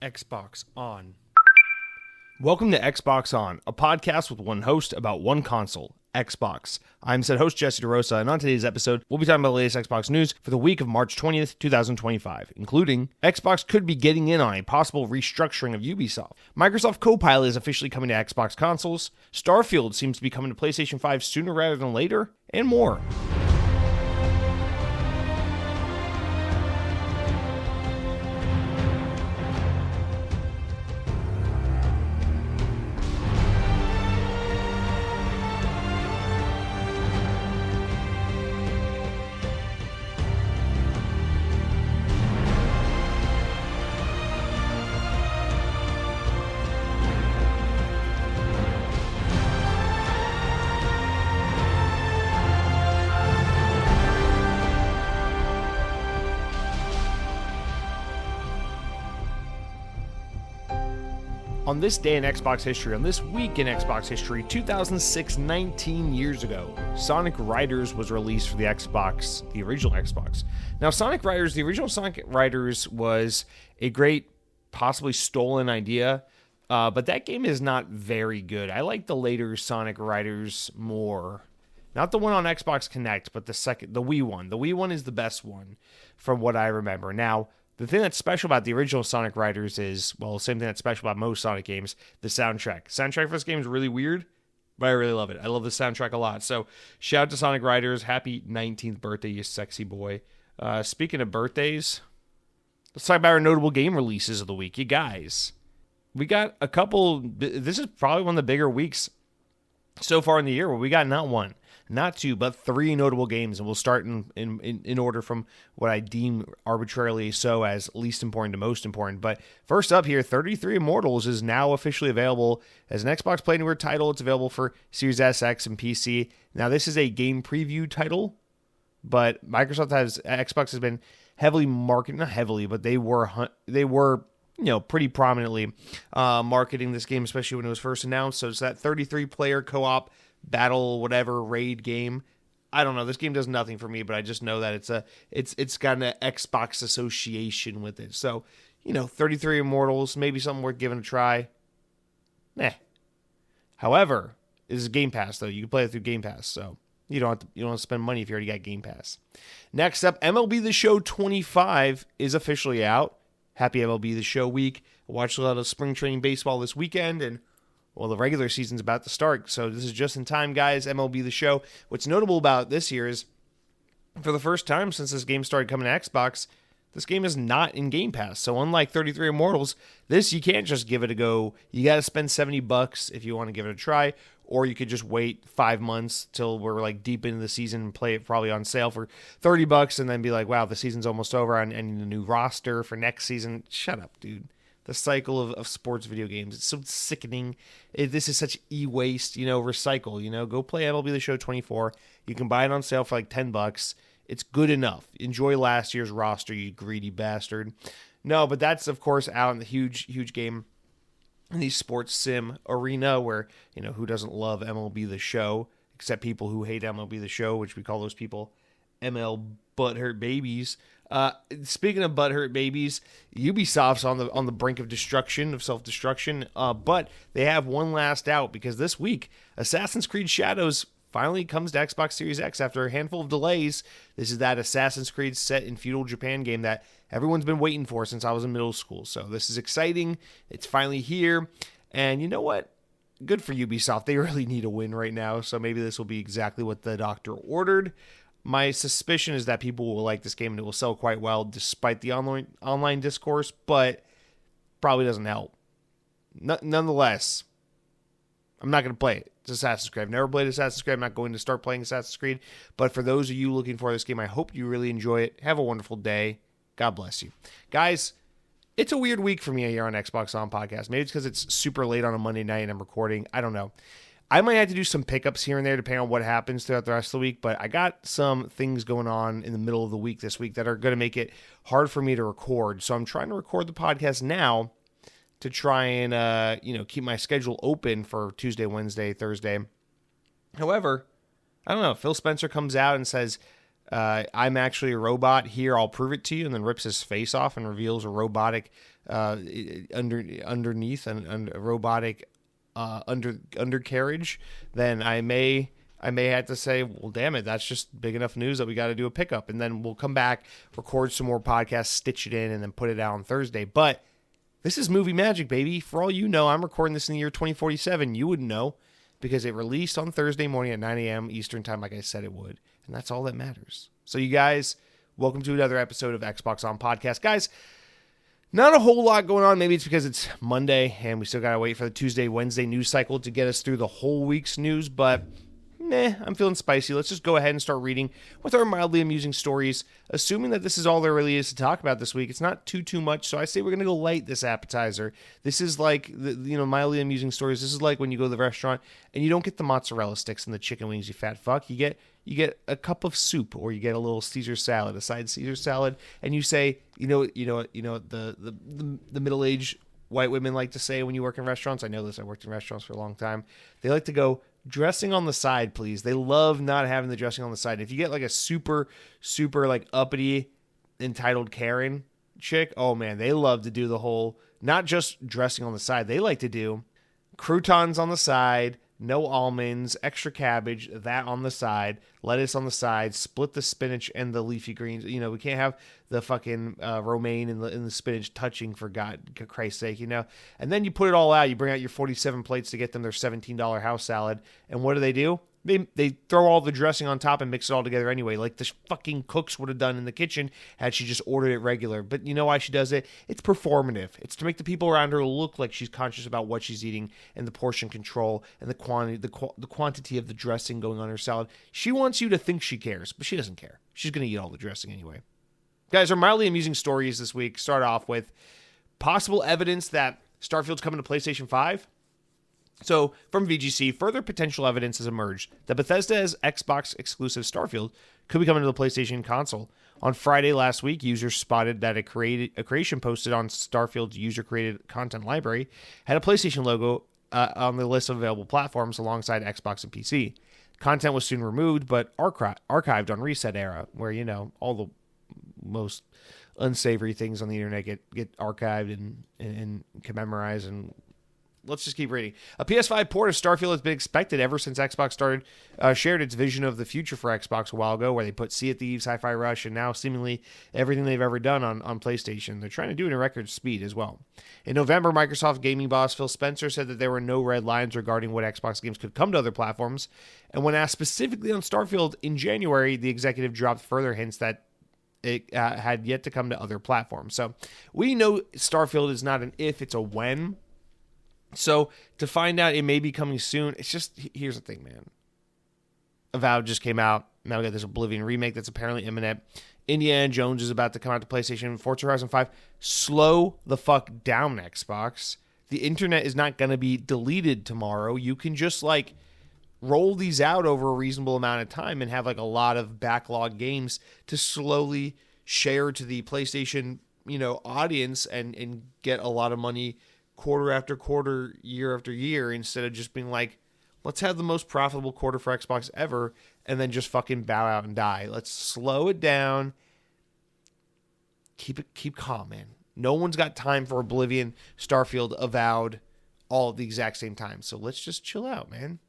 Xbox On. Welcome to Xbox On, a podcast with one host about one console, Xbox. I'm said host Jesse DeRosa, and on today's episode, we'll be talking about the latest Xbox news for the week of March 20th, 2025, including Xbox could be getting in on a possible restructuring of Ubisoft. Microsoft Copilot is officially coming to Xbox consoles. Starfield seems to be coming to PlayStation 5 sooner rather than later, and more. On this day in Xbox history, on this week in Xbox history, 2006, 19 years ago, Sonic Riders was released for the Xbox, the original Xbox. Now, Sonic Riders, the original Sonic Riders was a great, possibly stolen idea, but that game is not very good. I like the later Sonic Riders more. Not the one on Xbox Connect, but the Wii one. The Wii one is the best one, from what I remember. Now, the thing that's special about the original Sonic Riders is, well, the same thing that's special about most Sonic games, the soundtrack. Soundtrack for this game is really weird, but I really love it. I love the soundtrack a lot. So, shout out to Sonic Riders. Happy 19th birthday, you sexy boy. Speaking of birthdays, let's talk about our notable game releases of the week. You guys, we got a couple. This is probably one of the bigger weeks so far in the year where we got not one, not two, but three notable games, and we'll start in order from what I deem arbitrarily so as least important to most important. But first up here, 33 Immortals is now officially available as an Xbox Play Anywhere title. It's available for Series S, X, and PC. Now, this is a game preview title, but Xbox has been heavily marketing, not heavily, but they were pretty prominently marketing this game, especially when it was first announced. So it's that 33-player co-op battle, whatever, raid game. I don't know. This game does nothing for me, but I just know that it's got an Xbox association with it. So, 33 Immortals, maybe something worth giving a try. However, this is Game Pass, though. You can play it through Game Pass, so you don't have to spend money if you already got Game Pass. Next up, MLB The Show 25 is officially out. Happy MLB The Show week. I watched a lot of spring training baseball this weekend, and well, the regular season's about to start, so this is just in time, guys. MLB The Show. What's notable about this year is, for the first time since this game started coming to Xbox, this game is not in Game Pass. So unlike 33 Immortals, this you can't just give it a go. You got to spend $70 if you want to give it a try, or you could just wait 5 months till we're like deep into the season and play it probably on sale for $30 and then be like, wow, the season's almost over. I need a new roster for next season. Shut up, dude. The cycle of sports video games. It's so sickening. This is such e-waste, recycle, go play MLB The Show 24. You can buy it on sale for like $10. It's good enough. Enjoy last year's roster, you greedy bastard. No, but that's, of course, out in the huge game in the sports sim arena where, who doesn't love MLB The Show, except people who hate MLB The Show, which we call those people ML butthurt babies. Speaking of butthurt babies, Ubisoft's on the brink of self-destruction, but they have one last out because this week, Assassin's Creed Shadows finally comes to Xbox Series X after a handful of delays. This is that Assassin's Creed set in feudal Japan game that everyone's been waiting for since I was in middle school. So this is exciting. It's finally here. And you know what? Good for Ubisoft. They really need a win right now. So maybe this will be exactly what the doctor ordered. My suspicion is that people will like this game and it will sell quite well despite the online discourse, but probably doesn't help. Nonetheless, I'm not going to play it. It's Assassin's Creed. I've never played Assassin's Creed. I'm not going to start playing Assassin's Creed. But for those of you looking for this game, I hope you really enjoy it. Have a wonderful day. God bless you. Guys, it's a weird week for me here on Xbox On Podcast. Maybe it's because it's super late on a Monday night and I'm recording. I don't know. I might have to do some pickups here and there depending on what happens throughout the rest of the week, but I got some things going on in the middle of the week this week that are going to make it hard for me to record. So I'm trying to record the podcast now to try and keep my schedule open for Tuesday, Wednesday, Thursday. However, I don't know. Phil Spencer comes out and says I'm actually a robot here. I'll prove it to you, and then rips his face off and reveals a robotic underneath and a robotic undercarriage. Then I may have to say, well, damn it, that's just big enough news that we got to do a pickup, and then we'll come back, record some more podcasts, stitch it in, and then put it out on Thursday. But this is movie magic, baby. For all you know, I'm recording this in the year 2047. You wouldn't know because it released on Thursday morning at 9 a.m. Eastern time, like I said it would. And that's all that matters. So you guys, welcome to another episode of Xbox On Podcast. Guys, not a whole lot going on. Maybe it's because it's Monday and we still got to wait for the Tuesday, Wednesday news cycle to get us through the whole week's news, but I'm feeling spicy. Let's just go ahead and start reading with our mildly amusing stories, assuming that this is all there really is to talk about this week. It's not too much, so I say we're going to go light this appetizer. This is like, mildly amusing stories. This is like when you go to the restaurant and you don't get the mozzarella sticks and the chicken wings, you fat fuck. You get a cup of soup, or you get a little Caesar salad, a side Caesar salad, and you say, the middle-aged white women like to say when you work in restaurants. I know this. I worked in restaurants for a long time. They like to go, dressing on the side, please. They love not having the dressing on the side. If you get like a super like uppity entitled Karen chick, oh man, they love to do the whole, not just dressing on the side. They like to do croutons on the side, no almonds, extra cabbage, that on the side, lettuce on the side, split the spinach and the leafy greens. We can't have the fucking romaine and the spinach touching, for Christ's sake, And then you put it all out. You bring out your 47 plates to get them their $17 house salad. And what do? They throw all the dressing on top and mix it all together anyway, like the fucking cooks would have done in the kitchen had she just ordered it regular. But you know why she does it? It's performative. It's to make the people around her look like she's conscious about what she's eating and the portion control and the quantity of the dressing going on her salad. She wants you to think she cares, but she doesn't care. She's going to eat all the dressing anyway. Guys, our mildly amusing stories this week start off with possible evidence that Starfield's coming to PlayStation 5. So, from VGC, further potential evidence has emerged that Bethesda's Xbox exclusive Starfield could be coming to the PlayStation console. On Friday last week, users spotted that a creation posted on Starfield's user-created content library had a PlayStation logo on the list of available platforms alongside Xbox and PC. Content was soon removed, but archived on Reset Era, where, all the most unsavory things on the internet get archived and commemorized. And let's just keep reading. A PS5 port of Starfield has been expected ever since Xbox shared its vision of the future for Xbox a while ago, where they put Sea of Thieves, Hi-Fi Rush, and now seemingly everything they've ever done on PlayStation. They're trying to do it in record speed as well. In November, Microsoft gaming boss Phil Spencer said that there were no red lines regarding what Xbox games could come to other platforms, and when asked specifically on Starfield in January, the executive dropped further hints that it had yet to come to other platforms. So we know Starfield is not an if, it's a when. So to find out it may be coming soon, it's just, here's the thing, man. Avowed just came out. Now we got this Oblivion remake that's apparently imminent. Indiana Jones is about to come out to PlayStation. Forza Horizon 5. Slow the fuck down, Xbox. The internet is not going to be deleted tomorrow. You can just roll these out over a reasonable amount of time and have a lot of backlog games to slowly share to the PlayStation, audience and get a lot of money quarter after quarter, year after year, instead of just being let's have the most profitable quarter for Xbox ever and then just fucking bow out and die. Let's slow it down. Keep calm, man. No one's got time for Oblivion, Starfield, Avowed, all at the exact same time. So let's just chill out, man.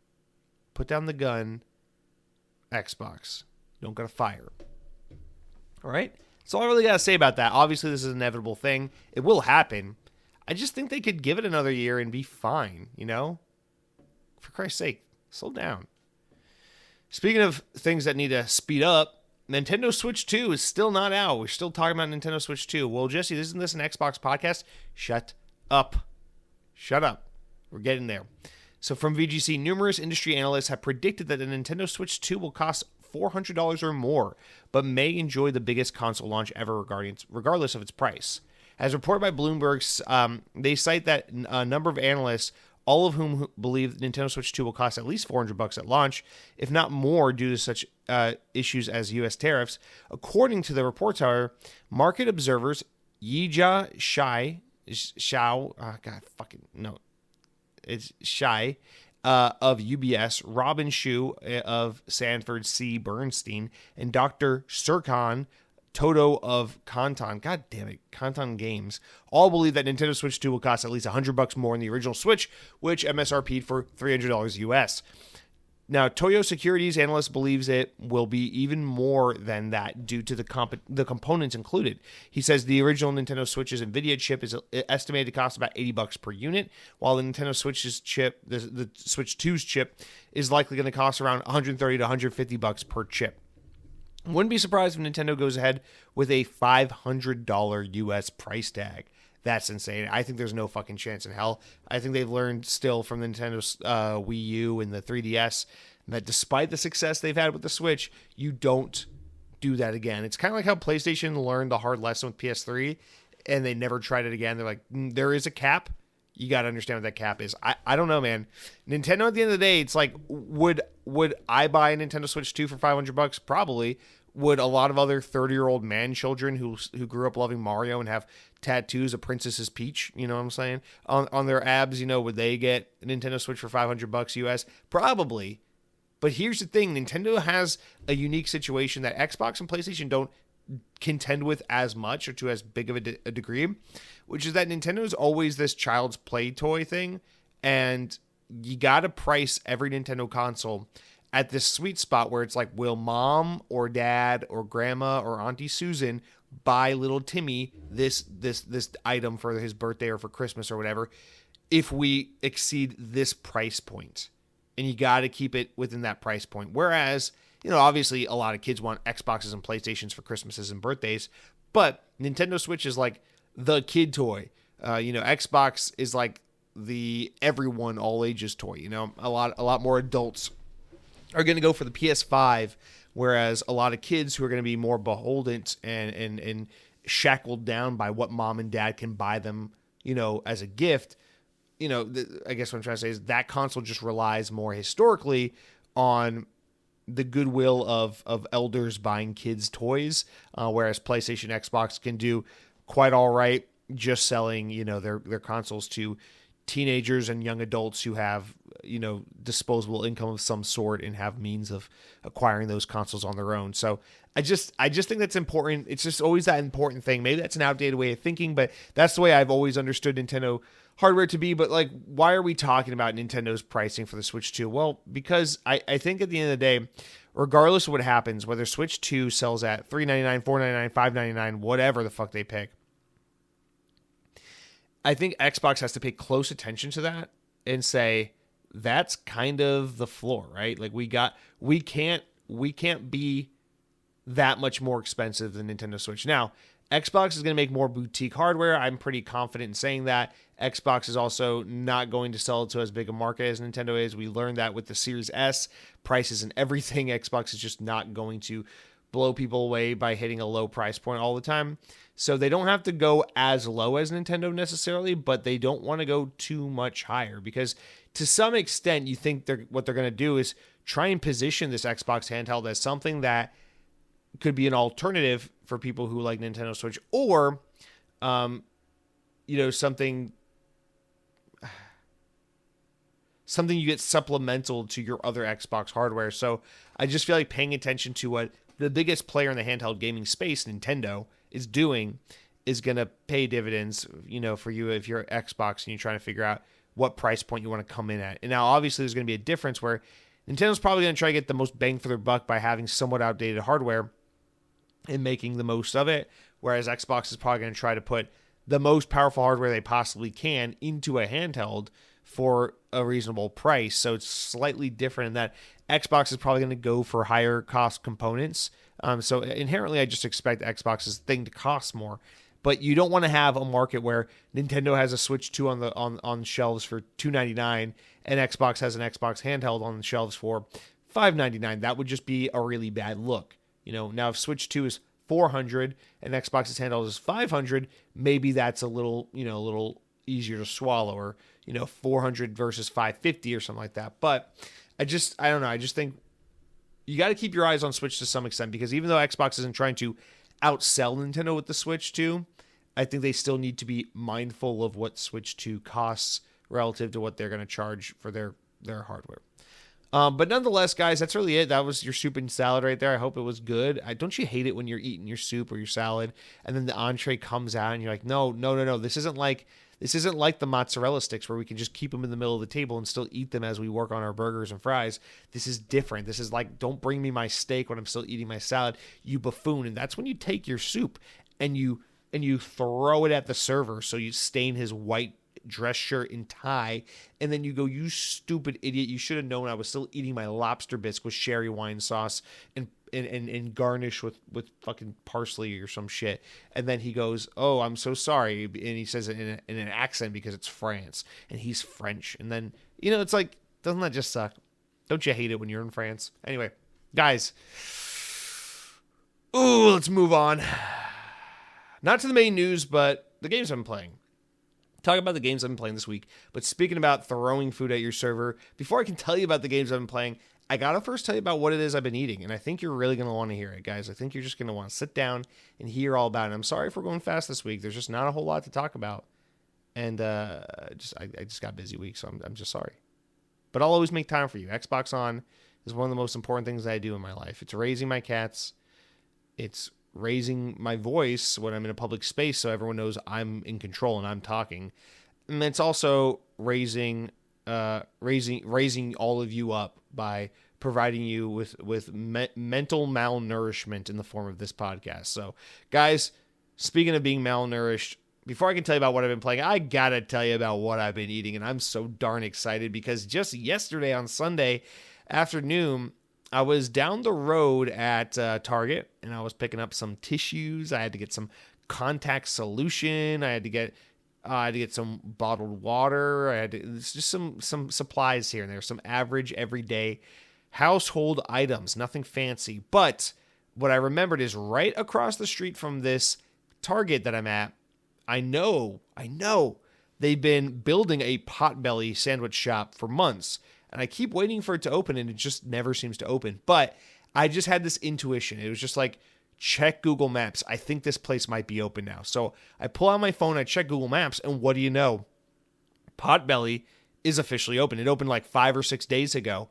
Put down the gun, Xbox. Don't gotta fire. All right? That's all I really gotta say about that. Obviously, this is an inevitable thing. It will happen. I just think they could give it another year and be fine, For Christ's sake, slow down. Speaking of things that need to speed up, Nintendo Switch 2 is still not out. We're still talking about Nintendo Switch 2. Well, Jesse, isn't this an Xbox podcast? Shut up. Shut up. We're getting there. So from VGC, numerous industry analysts have predicted that the Nintendo Switch 2 will cost $400 or more, but may enjoy the biggest console launch ever regardless of its price. As reported by Bloomberg, they cite that a number of analysts, all of whom believe Nintendo Switch 2 will cost at least $400 at launch, if not more, due to such issues as U.S. tariffs. According to the reports, however, market observers Yijia Shai, Shao, oh God, fucking no, it's Shai, of UBS, Robin Shu of Sanford C. Bernstein, and Dr. Sirkan Toto of Kantan, god damn it, Kantan Games, all believe that Nintendo Switch 2 will cost at least $100 more than the original Switch, which MSRP'd for $300 US. Now, Toyo Securities analyst believes it will be even more than that due to the components included. He says the original Nintendo Switch's NVIDIA chip is estimated to cost about $80 per unit, while the Nintendo Switch's chip, the Switch 2's chip, is likely going to cost around $130 to $150 per chip. Wouldn't be surprised if Nintendo goes ahead with a $500 US price tag. That's insane. I think there's no fucking chance in hell. I think they've learned still from the Nintendo's Wii U and the 3DS that despite the success they've had with the Switch, you don't do that again. It's kind of like how PlayStation learned the hard lesson with PS3 and they never tried it again. They're like, there is a cap. You got to understand what that cap is. I don't know, man. Nintendo, at the end of the day, it's like, would I buy a Nintendo Switch 2 for $500? Probably. Would a lot of other 30-year-old man children who grew up loving Mario and have tattoos of Princess Peach, you know what I'm saying, on their abs, would they get a Nintendo Switch for $500 US? Probably. But here's the thing. Nintendo has a unique situation that Xbox and PlayStation don't contend with as much or to as big of a degree, which is that Nintendo is always this child's play toy thing, and you got to price every Nintendo console at this sweet spot where it's like, will mom or dad or grandma or Auntie Susan buy little Timmy this item for his birthday or for Christmas or whatever if we exceed this price point? And you got to keep it within that price point. Whereas, obviously a lot of kids want Xboxes and PlayStations for Christmases and birthdays, but Nintendo Switch is like the kid toy. Xbox is like the everyone all ages toy. A lot more adults are going to go for the PS5, whereas a lot of kids who are going to be more beholden and shackled down by what mom and dad can buy them, as a gift. I guess what I'm trying to say is that console just relies more historically on the goodwill of elders buying kids toys, whereas PlayStation, Xbox can do quite all right just selling, their consoles to teenagers and young adults who have, disposable income of some sort and have means of acquiring those consoles on their own. So I just think that's important. It's just always that important thing. Maybe that's an outdated way of thinking, but that's the way I've always understood Nintendo hardware to be. But like, why are we talking about Nintendo's pricing for the Switch 2? Well, because I think at the end of the day, regardless of what happens, whether Switch 2 sells at $399, $499, $599, whatever the fuck they pick, I think Xbox has to pay close attention to that and say, that's kind of the floor, right? Like we can't be that much more expensive than Nintendo Switch. Now, Xbox is going to make more boutique hardware. I'm pretty confident in saying that. Xbox is also not going to sell to as big a market as Nintendo is. We learned that with the Series S prices and everything. Xbox is just not going to blow people away by hitting a low price point all the time. So they don't have to go as low as Nintendo necessarily, but they don't want to go too much higher because to some extent you think what they're going to do is try and position this Xbox handheld as something that could be an alternative for people who like Nintendo Switch or, something you get supplemental to your other Xbox hardware. So I just feel like paying attention to what the biggest player in the handheld gaming space, Nintendo, is doing is going to pay dividends, for you if you're Xbox and you're trying to figure out what price point you want to come in at. And now obviously there's going to be a difference where Nintendo's probably going to try to get the most bang for their buck by having somewhat outdated hardware and making the most of it, whereas Xbox is probably going to try to put the most powerful hardware they possibly can into a handheld for a reasonable price. So it's slightly different in that Xbox is probably going to go for higher cost components. So inherently, I just expect Xbox's thing to cost more. But you don't want to have a market where Nintendo has a Switch 2 on shelves for $299 and Xbox has an Xbox handheld on the shelves for $599. That would just be a really bad look. Now if Switch 2 is $400 and Xbox's handheld is $500, maybe that's a little easier to swallow, or $400 versus $550 or something like that. But I don't know. I just think you got to keep your eyes on Switch to some extent, because even though Xbox isn't trying to outsell Nintendo with the Switch 2, I think they still need to be mindful of what Switch 2 costs relative to what they're going to charge for their their hardware. But nonetheless, guys, that's really it. That was your soup and salad right there. I hope it was good. Don't you hate it when you're eating your soup or your salad and then the entree comes out and you're like, no. This isn't like the mozzarella sticks where we can just keep them in the middle of the table and still eat them as we work on our burgers and fries. This is different. This is like, don't bring me my steak when I'm still eating my salad, you buffoon. And that's when you take your soup and you throw it at the server so you stain his white dress shirt and tie, and then you go, you stupid idiot, you should have known I was still eating my lobster bisque with sherry wine sauce and garnish with fucking parsley or some shit. And then he goes, oh, I'm so sorry, and he says it in an accent because it's France and he's French. And then, it's like, doesn't that just suck? Don't you hate it when you're in France? Anyway, guys, let's move on, not to the main news, but the games I'm playing. Talk about the games I've been playing this week. But speaking about throwing food at your server, before I can tell you about the games I've been playing, I got to first tell you about what it is I've been eating. And I think you're really going to want to hear it, guys. I think you're just going to want to sit down and hear all about it. I'm sorry if we're going fast this week. There's just not a whole lot to talk about. And I just got a busy week, so I'm just sorry. But I'll always make time for you. Xbox On is one of the most important things that I do in my life. It's raising my cats. It's raising my voice when I'm in a public space so everyone knows I'm in control and I'm talking. And it's also raising all of you up by providing you with mental malnourishment in the form of this podcast. So, guys, speaking of being malnourished, before I can tell you about what I've been playing, I gotta tell you about what I've been eating, and I'm so darn excited because just yesterday on Sunday afternoon, I was down the road at Target, and I was picking up some tissues. I had to get some contact solution. I had to get some bottled water. It's just some supplies here and there, some average, everyday household items, nothing fancy. But what I remembered is right across the street from this Target that I'm at, I know they've been building a Potbelly sandwich shop for months. And I keep waiting for it to open, and it just never seems to open. But I just had this intuition. It was just like, check Google Maps. I think this place might be open now. So I pull out my phone, I check Google Maps, and what do you know? Potbelly is officially open. It opened like 5 or 6 days ago.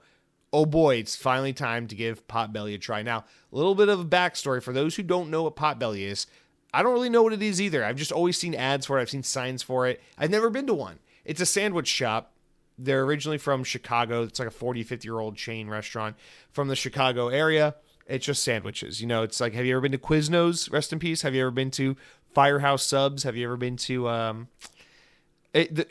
Oh boy, it's finally time to give Potbelly a try. Now, a little bit of a backstory for those who don't know what Potbelly is. I don't really know what it is either. I've just always seen ads for it. I've seen signs for it. I've never been to one. It's a sandwich shop. They're originally from Chicago. It's like a 40, 50-year-old chain restaurant from the Chicago area. It's just sandwiches. It's like, have you ever been to Quiznos? Rest in peace. Have you ever been to Firehouse Subs? Have you ever been to...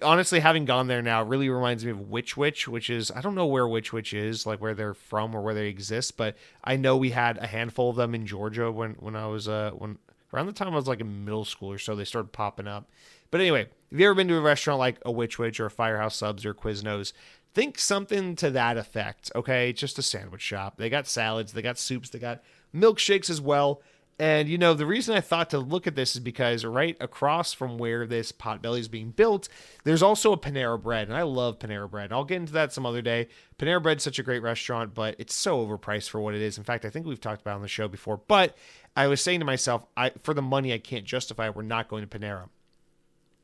honestly, having gone there now really reminds me of Which, which is... I don't know where Which is, like where they're from or where they exist, but I know we had a handful of them in Georgia when I was... around the time I was like in middle school or so, they started popping up. But anyway, if you ever been to a restaurant like a Which or a Firehouse Subs or Quiznos, think something to that effect, okay? It's just a sandwich shop. They got salads, they got soups, they got milkshakes as well. And, the reason I thought to look at this is because right across from where this Potbelly is being built, there's also a Panera Bread, and I love Panera Bread. I'll get into that some other day. Panera Bread's such a great restaurant, but it's so overpriced for what it is. In fact, I think we've talked about it on the show before. But I was saying to myself, for the money I can't justify, we're not going to Panera.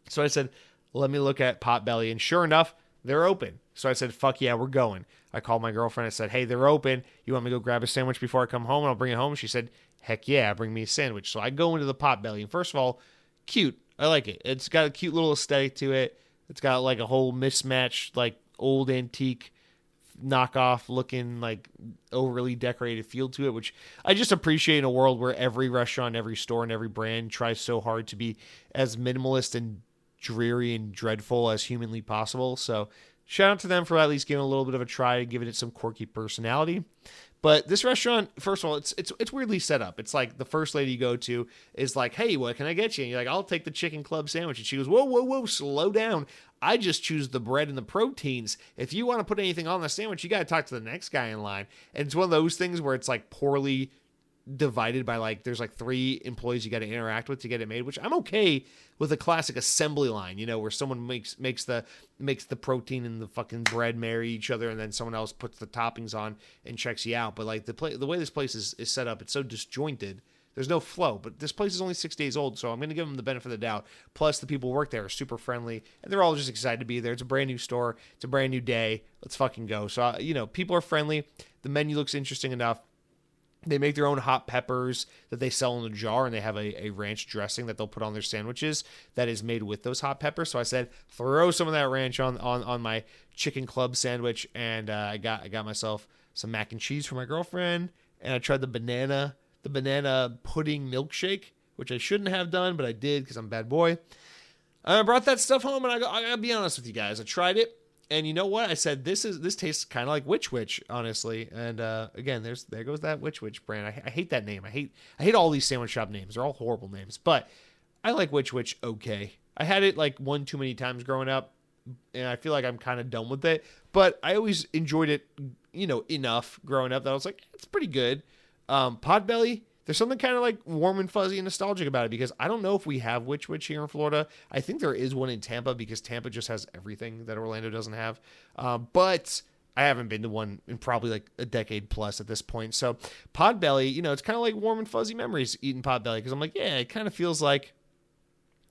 So I said, let me look at Potbelly. And sure enough, they're open. So I said, fuck yeah, we're going. I called my girlfriend. I said, hey, they're open. You want me to go grab a sandwich before I come home and I'll bring it home? She said, heck yeah, bring me a sandwich. So I go into the Potbelly. And first of all, cute. I like it. It's got a cute little aesthetic to it. It's got like a whole mismatched, like old antique knockoff looking, like overly decorated feel to it, which I just appreciate in a world where every restaurant, every store, and every brand tries so hard to be as minimalist and dreary and dreadful as humanly possible. So shout out to them for at least giving a little bit of a try, giving it some quirky personality. But this restaurant, first of all, it's weirdly set up. It's like the first lady you go to is like, hey, what can I get you? And you're like, I'll take the chicken club sandwich. And she goes, whoa, slow down. I just choose the bread and the proteins. If you want to put anything on the sandwich, you got to talk to the next guy in line. And it's one of those things where it's like poorly divided by like, there's like 3 employees you got to interact with to get it made, which I'm okay with a classic assembly line, where someone makes the protein and the fucking bread marry each other, and then someone else puts the toppings on and checks you out. But like the way this place is set up, it's so disjointed There's no flow. But this place is only 6 days old, so I'm going to give them the benefit of the doubt. Plus, the people who work there are super friendly, and they're all just excited to be there. It's a brand new store. It's a brand new day. Let's fucking go. So, people are friendly. The menu looks interesting enough. They make their own hot peppers that they sell in a jar, and they have a ranch dressing that they'll put on their sandwiches that is made with those hot peppers. So I said, throw some of that ranch on my chicken club sandwich, and I got myself some mac and cheese for my girlfriend, and I tried the banana pudding milkshake, which I shouldn't have done, but I did because I'm a bad boy. I brought that stuff home, and I gotta be honest with you guys. I tried it. And you know what? I said this tastes kind of like Witch, honestly. And again, there goes that Witch brand. I hate that name. I hate all these sandwich shop names. They're all horrible names. But I like Witch okay. I had it like one too many times growing up, and I feel like I'm kind of done with it. But I always enjoyed it, enough growing up that I was like, it's pretty good. Potbelly. There's something kind of like warm and fuzzy and nostalgic about it because I don't know if we have Witch here in Florida. I think there is one in Tampa because Tampa just has everything that Orlando doesn't have. But I haven't been to one in probably like a decade plus at this point. So Potbelly, it's kind of like warm and fuzzy memories eating Potbelly because I'm like, yeah, it kind of feels like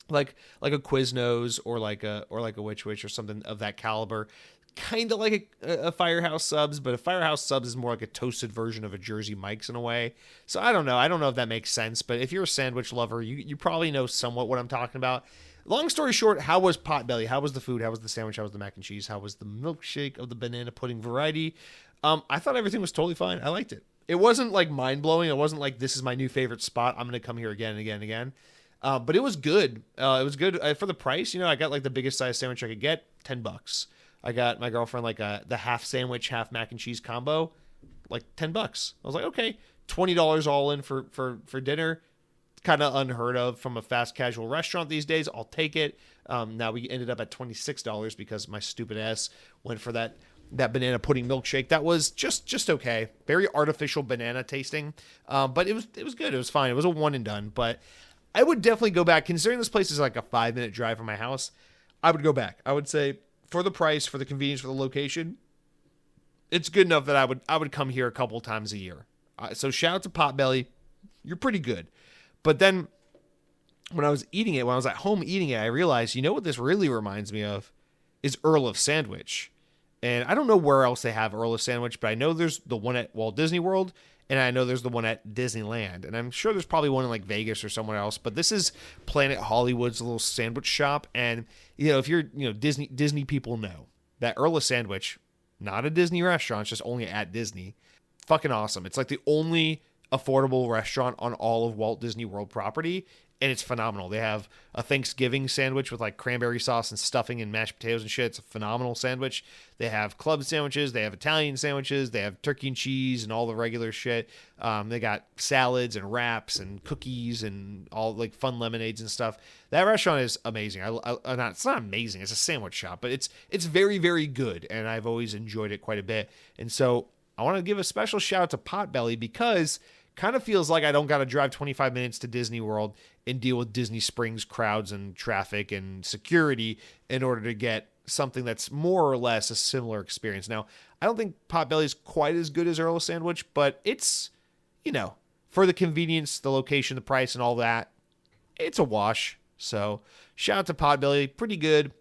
a Quiznos or like a Witch or something of that caliber. Kind of like a Firehouse Subs, but a Firehouse Subs is more like a toasted version of a Jersey Mike's in a way. So I don't know. I don't know if that makes sense, but if you're a sandwich lover, you probably know somewhat what I'm talking about. Long story short, how was Potbelly? How was the food? How was the sandwich? How was the mac and cheese? How was the milkshake of the banana pudding variety? I thought everything was totally fine. I liked it. It wasn't like mind-blowing. It wasn't like this is my new favorite spot. I'm going to come here again and again and again. But it was good. It was good for the price. I got like the biggest size sandwich I could get, $10. I got my girlfriend like the half sandwich, half mac and cheese combo, like $10. I was like, okay, $20 all in for dinner. Kind of unheard of from a fast casual restaurant these days. I'll take it. Now we ended up at $26 because my stupid ass went for that banana pudding milkshake. That was just okay. Very artificial banana tasting, but it was good. It was fine. It was a one and done. But I would definitely go back. Considering this place is like a 5-minute drive from my house, I would go back. I would say, for the price, for the convenience, for the location, it's good enough that I would come here a couple times a year. So shout out to Potbelly. You're pretty good. But then when I was at home eating it, I realized, what this really reminds me of is Earl of Sandwich. And I don't know where else they have Earl of Sandwich, but I know there's the one at Walt Disney World, and I know there's the one at Disneyland. And I'm sure there's probably one in like Vegas or somewhere else. But this is Planet Hollywood's little sandwich shop. And, if you're, Disney people know that Earl of Sandwich, not a Disney restaurant, it's just only at Disney. Fucking awesome. It's like the only affordable restaurant on all of Walt Disney World property. And it's phenomenal. They have a Thanksgiving sandwich with like cranberry sauce and stuffing and mashed potatoes and shit. It's a phenomenal sandwich. They have club sandwiches. They have Italian sandwiches. They have turkey and cheese and all the regular shit. They got salads and wraps and cookies and all like fun lemonades and stuff. That restaurant is amazing. It's not amazing. It's a sandwich shop, but it's very, very good. And I've always enjoyed it quite a bit. And so I want to give a special shout out to Potbelly because kind of feels like I don't got to drive 25 minutes to Disney World and deal with Disney Springs crowds and traffic and security in order to get something that's more or less a similar experience. Now, I don't think Potbelly is quite as good as Earl of Sandwich, but it's, for the convenience, the location, the price, and all that, it's a wash. So shout out to Potbelly. Pretty good.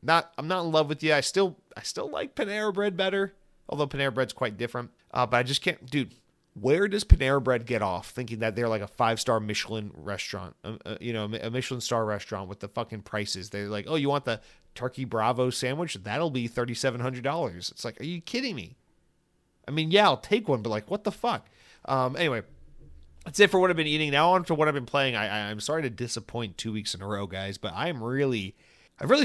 I'm not in love with you. I still like Panera Bread better, although Panera Bread's quite different. But I just can't, dude. Where does Panera Bread get off thinking that they're like a 5-star Michelin restaurant, a Michelin star restaurant with the fucking prices? They're like, oh, you want the turkey Bravo sandwich? That'll be $3,700. It's like, are you kidding me? I mean, yeah, I'll take one, but like, what the fuck? Anyway, that's it for what I've been eating. Now on to what I've been playing. I'm sorry to disappoint 2 weeks in a row, guys, but I've really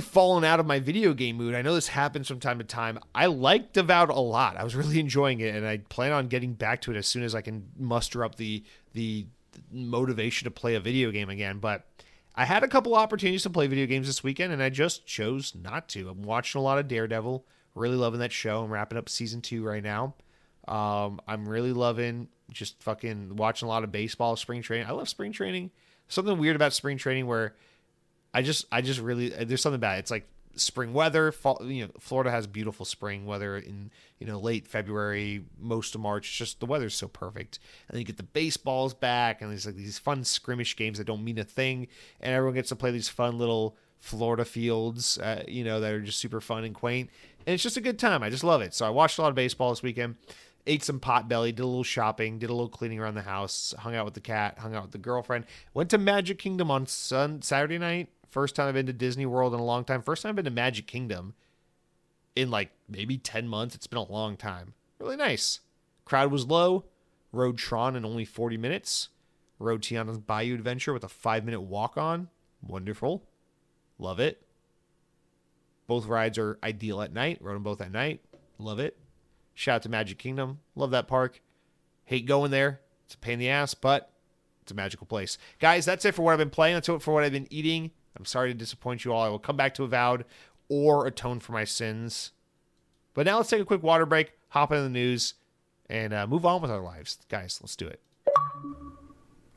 fallen out of my video game mood. I know this happens from time to time. I like Devout a lot. I was really enjoying it, and I plan on getting back to it as soon as I can muster up the motivation to play a video game again. But I had a couple opportunities to play video games this weekend, and I just chose not to. I'm watching a lot of Daredevil. Really loving that show. I'm wrapping up season 2 right now. I'm really loving just fucking watching a lot of baseball, spring training. I love spring training. Something weird about spring training where I just really, there's something about it. It's like spring weather. Fall, Florida has beautiful spring weather in late February, most of March. It's just the weather's so perfect, and then you get the baseballs back, and there's like these fun skirmish games that don't mean a thing, and everyone gets to play these fun little Florida fields, that are just super fun and quaint, and it's just a good time. I just love it. So I watched a lot of baseball this weekend. Ate some Potbelly, did a little shopping, did a little cleaning around the house, hung out with the cat, hung out with the girlfriend, went to Magic Kingdom on Saturday night. First time I've been to Disney World in a long time. First time I've been to Magic Kingdom in like maybe 10 months. It's been a long time. Really nice. Crowd was low. Rode Tron in only 40 minutes. Rode Tiana's Bayou Adventure with a 5-minute walk on. Wonderful. Love it. Both rides are ideal at night. Rode them both at night. Love it. Shout out to Magic Kingdom. Love that park. Hate going there. It's a pain in the ass, but it's a magical place. Guys, that's it for what I've been playing. That's it for what I've been eating. I'm sorry to disappoint you all. I will come back to Avowed or atone for my sins. But now let's take a quick water break, hop into the news, and move on with our lives. Guys, let's do it.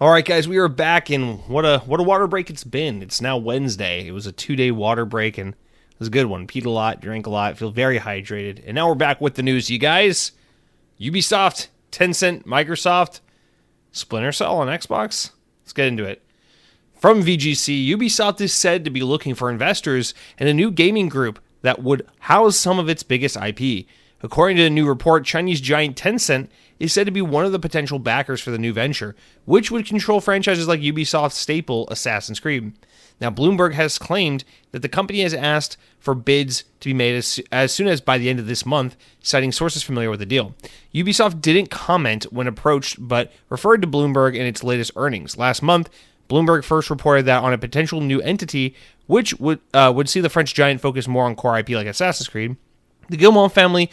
All right, guys, we are back, and what a water break it's been. It's now Wednesday. It was a 2-day water break, and it was a good one. Peed a lot, drank a lot, feel very hydrated. And now we're back with the news, you guys. Ubisoft, Tencent, Microsoft, Splinter Cell on Xbox. Let's get into it. From VGC, Ubisoft is said to be looking for investors in a new gaming group that would house some of its biggest IP. According to a new report, Chinese giant Tencent is said to be one of the potential backers for the new venture, which would control franchises like Ubisoft's staple Assassin's Creed. Now, Bloomberg has claimed that the company has asked for bids to be made as soon as by the end of this month, citing sources familiar with the deal. Ubisoft didn't comment when approached, but referred to Bloomberg in its latest earnings. Last month, Bloomberg first reported that on a potential new entity, which would see the French giant focus more on core IP like Assassin's Creed, the Guillemot family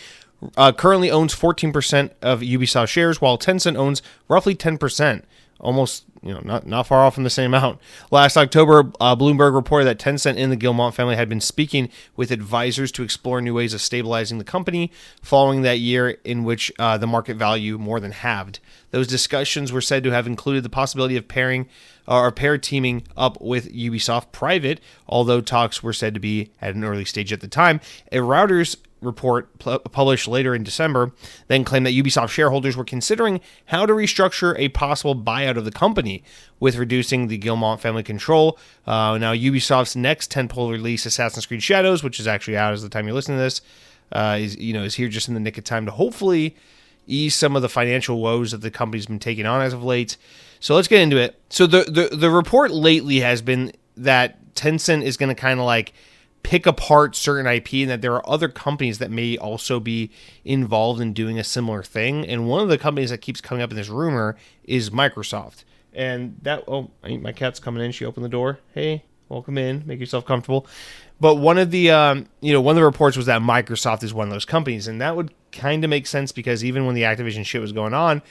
currently owns 14% of Ubisoft shares, while Tencent owns roughly 10%. Almost, not far off from the same amount. Last October, Bloomberg reported that Tencent and the Guillemot family had been speaking with advisors to explore new ways of stabilizing the company, following that year in which the market value more than halved. Those discussions were said to have included the possibility of pair teaming up with Ubisoft Private, although talks were said to be at an early stage at the time. A Reuters report published later in December then claimed that Ubisoft shareholders were considering how to restructure a possible buyout of the company, with reducing the Guillemot family control. Now, Ubisoft's next tentpole release, Assassin's Creed Shadows, which is actually out as the time you're listening to this, is here just in the nick of time to hopefully ease some of the financial woes that the company's been taking on as of late. So let's get into it. So the report lately has been that Tencent is going to kind of like pick apart certain IP, and that there are other companies that may also be involved in doing a similar thing. And one of the companies that keeps coming up in this rumor is Microsoft. And my cat's coming in. She opened the door. Hey, welcome in. Make yourself comfortable. But one of the reports was that Microsoft is one of those companies, and that would kind of make sense because even when the Activision shit was going on,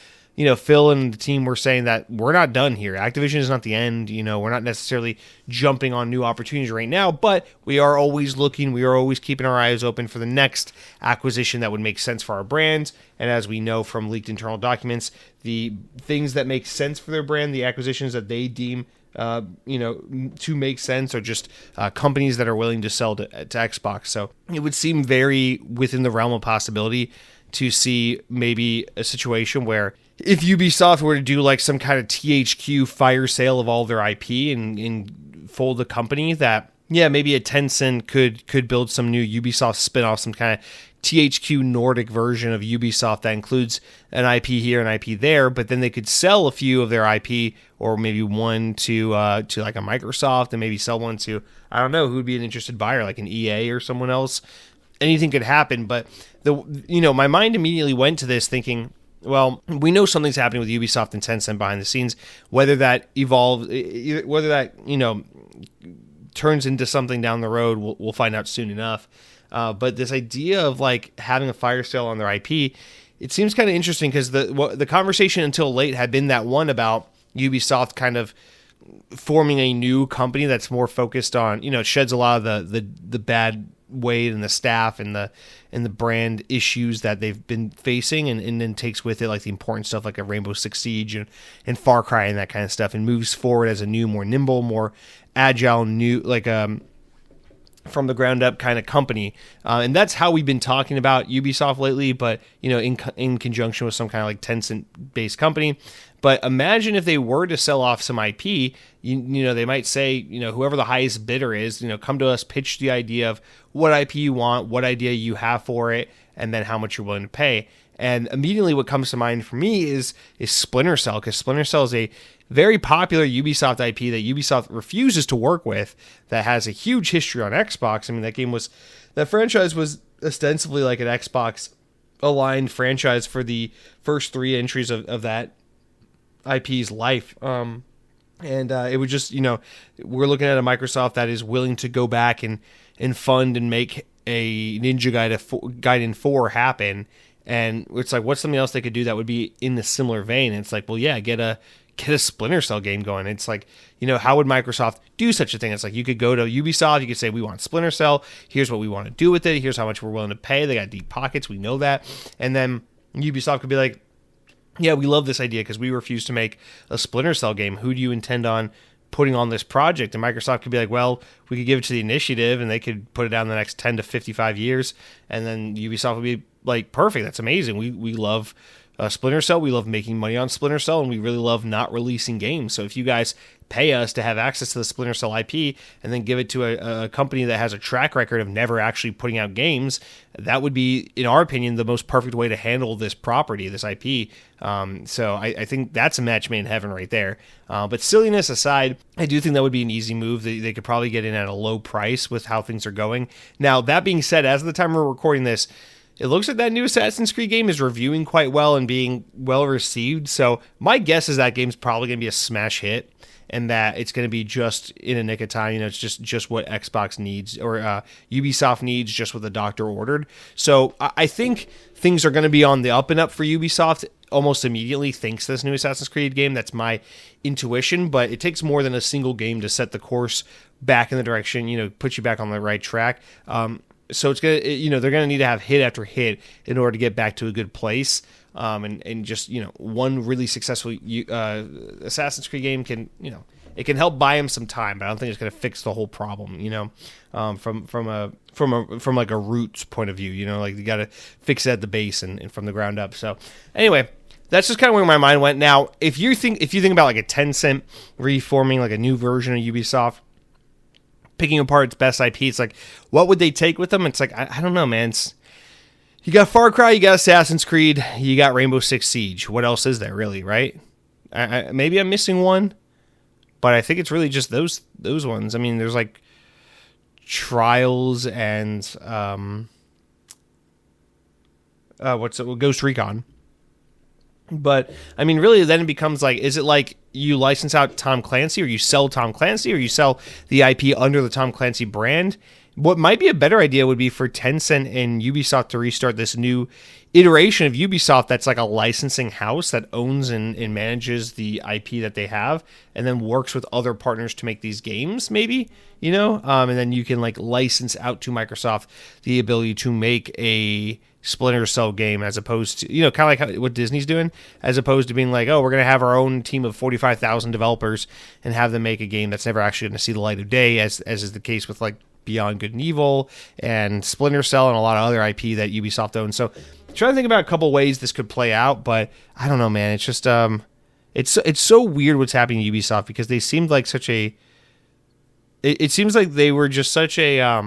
Phil and the team were saying that we're not done here. Activision is not the end. We're not necessarily jumping on new opportunities right now, but we are always looking. We are always keeping our eyes open for the next acquisition that would make sense for our brands. And as we know from leaked internal documents, the things that make sense for their brand, the acquisitions that they deem to make sense, are just companies that are willing to sell to Xbox. So it would seem very within the realm of possibility to see maybe a situation where if Ubisoft were to do like some kind of THQ fire sale of all their IP and fold the company, that maybe a Tencent could build some new Ubisoft spin-off, some kind of THQ Nordic version of Ubisoft that includes an IP here and IP there, but then they could sell a few of their IP, or maybe one to like a Microsoft, and maybe sell one to, I don't know, who would be an interested buyer, like an EA or someone else. Anything could happen, but my mind immediately went to this thinking, well, we know something's happening with Ubisoft and Tencent behind the scenes. Whether that evolves, whether that turns into something down the road, we'll find out soon enough. But this idea of like having a fire sale on their IP, it seems kind of interesting because the conversation until late had been that one about Ubisoft kind of forming a new company that's more focused on, it sheds a lot of the bad weight and the staff and the brand issues that they've been facing, and then takes with it like the important stuff like a Rainbow Six Siege and Far Cry and that kind of stuff, and moves forward as a new, more nimble, more agile, new, like from the ground up kind of company. And that's how we've been talking about Ubisoft lately, but, in conjunction with some kind of like Tencent based company. But imagine if they were to sell off some IP, they might say, whoever the highest bidder is, come to us, pitch the idea of what IP you want, what idea you have for it, and then how much you're willing to pay. And immediately what comes to mind for me is Splinter Cell, because Splinter Cell is a very popular Ubisoft IP that Ubisoft refuses to work with, that has a huge history on Xbox. I mean, that franchise was ostensibly like an Xbox aligned franchise for the first 3 entries of that IP's life. It would just, we're looking at a Microsoft that is willing to go back and fund and make a Ninja Gaiden 4 happen. And it's like, what's something else they could do that would be in the similar vein? And it's like, well, yeah, get a Splinter Cell game going. It's like, how would Microsoft do such a thing? It's like, you could go to Ubisoft, you could say, we want Splinter Cell, here's what we want to do with it, here's how much we're willing to pay. They got deep pockets, we know that. And then Ubisoft could be like, yeah, we love this idea because we refuse to make a Splinter Cell game. Who do you intend on putting on this project? And Microsoft could be like, well, we could give it to the initiative and they could put it down the next 10 to 55 years. And then Ubisoft would be like, perfect, that's amazing. We love Splinter Cell. We love making money on Splinter Cell, and we really love not releasing games. So if you guys pay us to have access to the Splinter Cell IP and then give it to a company that has a track record of never actually putting out games, that would be, in our opinion, the most perfect way to handle this property, this IP. So I think that's a match made in heaven right there. But silliness aside, I do think that would be an easy move. They could probably get in at a low price with how things are going. Now, that being said, as of the time we're recording this, it looks like that new Assassin's Creed game is reviewing quite well and being well received. So my guess is that game's probably going to be a smash hit, and that it's going to be just in a nick of time. It's just what Xbox needs, or Ubisoft needs, just what the doctor ordered. So I think things are going to be on the up and up for Ubisoft almost immediately thanks to this new Assassin's Creed game. That's my intuition, but it takes more than a single game to set the course back in the direction, put you back on the right track. So it's gonna, they're gonna need to have hit after hit in order to get back to a good place. And just one really successful Assassin's Creed game can it can help buy them some time, but I don't think it's gonna fix the whole problem. From like a roots point of view, like you gotta fix it at the base and from the ground up. So anyway, that's just kind of where my mind went. Now, if you think about like a Tencent reforming like a new version of Ubisoft, picking apart its best IP, it's like, what would they take with them? It's like, I don't know, man. You got Far Cry, you got Assassin's Creed, you got Rainbow Six Siege. What else is there, really, right? Maybe I'm missing one, but I think it's really just those ones. I mean, there's like Trials and Ghost Recon. But, I mean, really, then it becomes like, is it like you license out Tom Clancy, or you sell Tom Clancy, or you sell the IP under the Tom Clancy brand? What might be a better idea would be for Tencent and Ubisoft to restart this new iteration of Ubisoft that's like a licensing house that owns and manages the IP that they have, and then works with other partners to make these games, maybe, and then you can like license out to Microsoft the ability to make a Splinter Cell game, as opposed to, kind of like what Disney's doing, as opposed to being like, oh, we're going to have our own team of 45,000 developers and have them make a game that's never actually going to see the light of day, as is the case with like Beyond Good and Evil and Splinter Cell and a lot of other IP that Ubisoft owns. So I'm trying to think about a couple ways this could play out, but I don't know, man. It's just it's so weird what's happening to Ubisoft, because they seemed like such a it seems like they were just such a I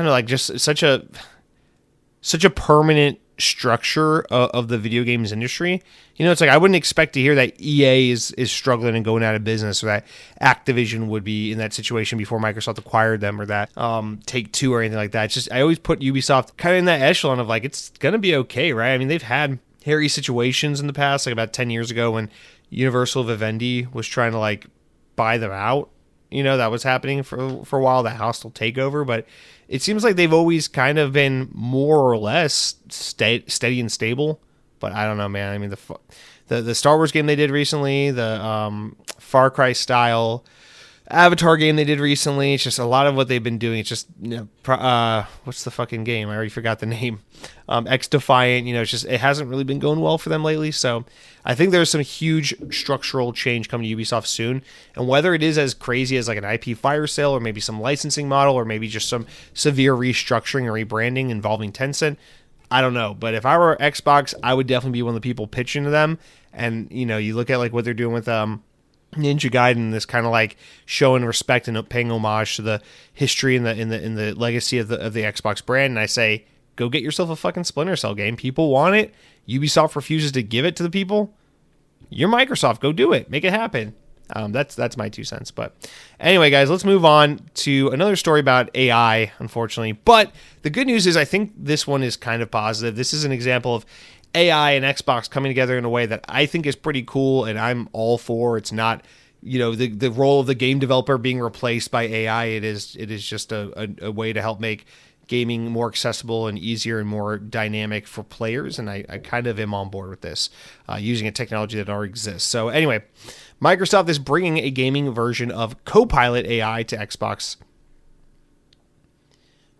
don't know, like just such a permanent structure of the video games industry. It's like I wouldn't expect to hear that EA is struggling and going out of business, or that Activision would be in that situation before Microsoft acquired them, or that Take-Two or anything like that. It's just, I always put Ubisoft kind of in that echelon of like, it's gonna be okay, right? I mean, they've had hairy situations in the past, like about 10 years ago when Universal Vivendi was trying to like buy them out. That was happening for a while, that hostile takeover, but it seems like they've always kind of been more or less steady and stable. But I don't know, man. I mean, the Star Wars game they did recently, the Far Cry style Avatar game they did recently. It's just a lot of what they've been doing. It's just, what's the fucking game? I already forgot the name. X Defiant. It's just, it hasn't really been going well for them lately. So I think there's some huge structural change coming to Ubisoft soon. And whether it is as crazy as like an IP fire sale, or maybe some licensing model, or maybe just some severe restructuring or rebranding involving Tencent, I don't know. But if I were Xbox, I would definitely be one of the people pitching to them. And, you look at like what they're doing with Ninja Gaiden, this kind of like showing respect and paying homage to the history and the legacy of the Xbox brand. And I say, go get yourself a fucking Splinter Cell game. People want it. Ubisoft refuses to give it to the people. You're Microsoft. Go do it. Make it happen. That's my 2 cents. But anyway, guys, let's move on to another story about AI, unfortunately. But the good news is I think this one is kind of positive. This is an example of AI and Xbox coming together in a way that I think is pretty cool, and I'm all for. It's not, the role of the game developer being replaced by AI. It is just a way to help make gaming more accessible and easier and more dynamic for players, and I kind of am on board with this, using a technology that already exists. So anyway, Microsoft is bringing a gaming version of Copilot AI to Xbox.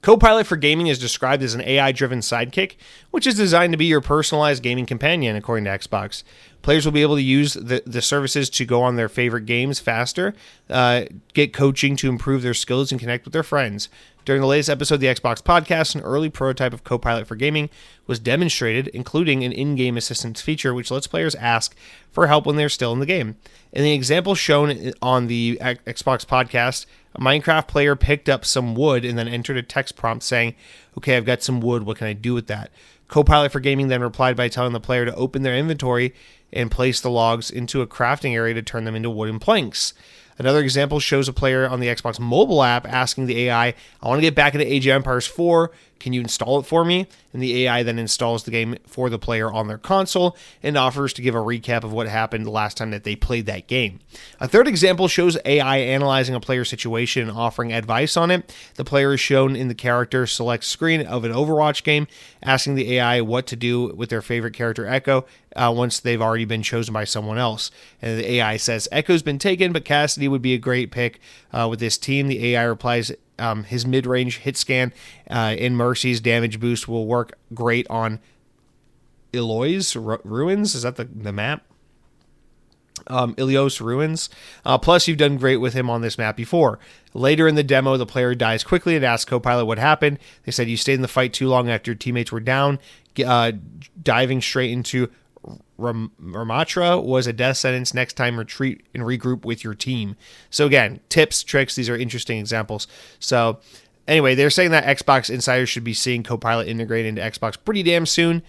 Copilot for gaming is described as an AI-driven sidekick, which is designed to be your personalized gaming companion, according to Xbox. Players will be able to use the services to go on their favorite games faster, get coaching to improve their skills, and connect with their friends. During the latest episode of the Xbox podcast, an early prototype of Copilot for gaming was demonstrated, including an in-game assistance feature which lets players ask for help when they're still in the game. In the example shown on the Xbox podcast, a Minecraft player picked up some wood and then entered a text prompt saying, "Okay, I've got some wood. What can I do with that?" Copilot for gaming then replied by telling the player to open their inventory and place the logs into a crafting area to turn them into wooden planks. Another example shows a player on the Xbox mobile app asking the AI, "I want to get back into Age of Empires 4. Can you install it for me?" And the AI then installs the game for the player on their console and offers to give a recap of what happened the last time that they played that game. A third example shows AI analyzing a player's situation and offering advice on it. The player is shown in the character select screen of an Overwatch game, asking the AI what to do with their favorite character Echo once they've already been chosen by someone else. And the AI says, "Echo's been taken, but Cassidy would be a great pick with this team." The AI replies, his mid-range hit scan in Mercy's damage boost will work great on Ilios Ruins. Is that the map? Ilios Ruins. Plus, you've done great with him on this map before. Later in the demo, the player dies quickly and asks Copilot what happened. They said, "You stayed in the fight too long after your teammates were down. Diving straight into Ramatra was a death sentence. Next time, retreat and regroup with your team." So again, tips, tricks, these are interesting examples. So anyway, they're saying that Xbox insiders should be seeing Copilot integrated into Xbox pretty damn soon.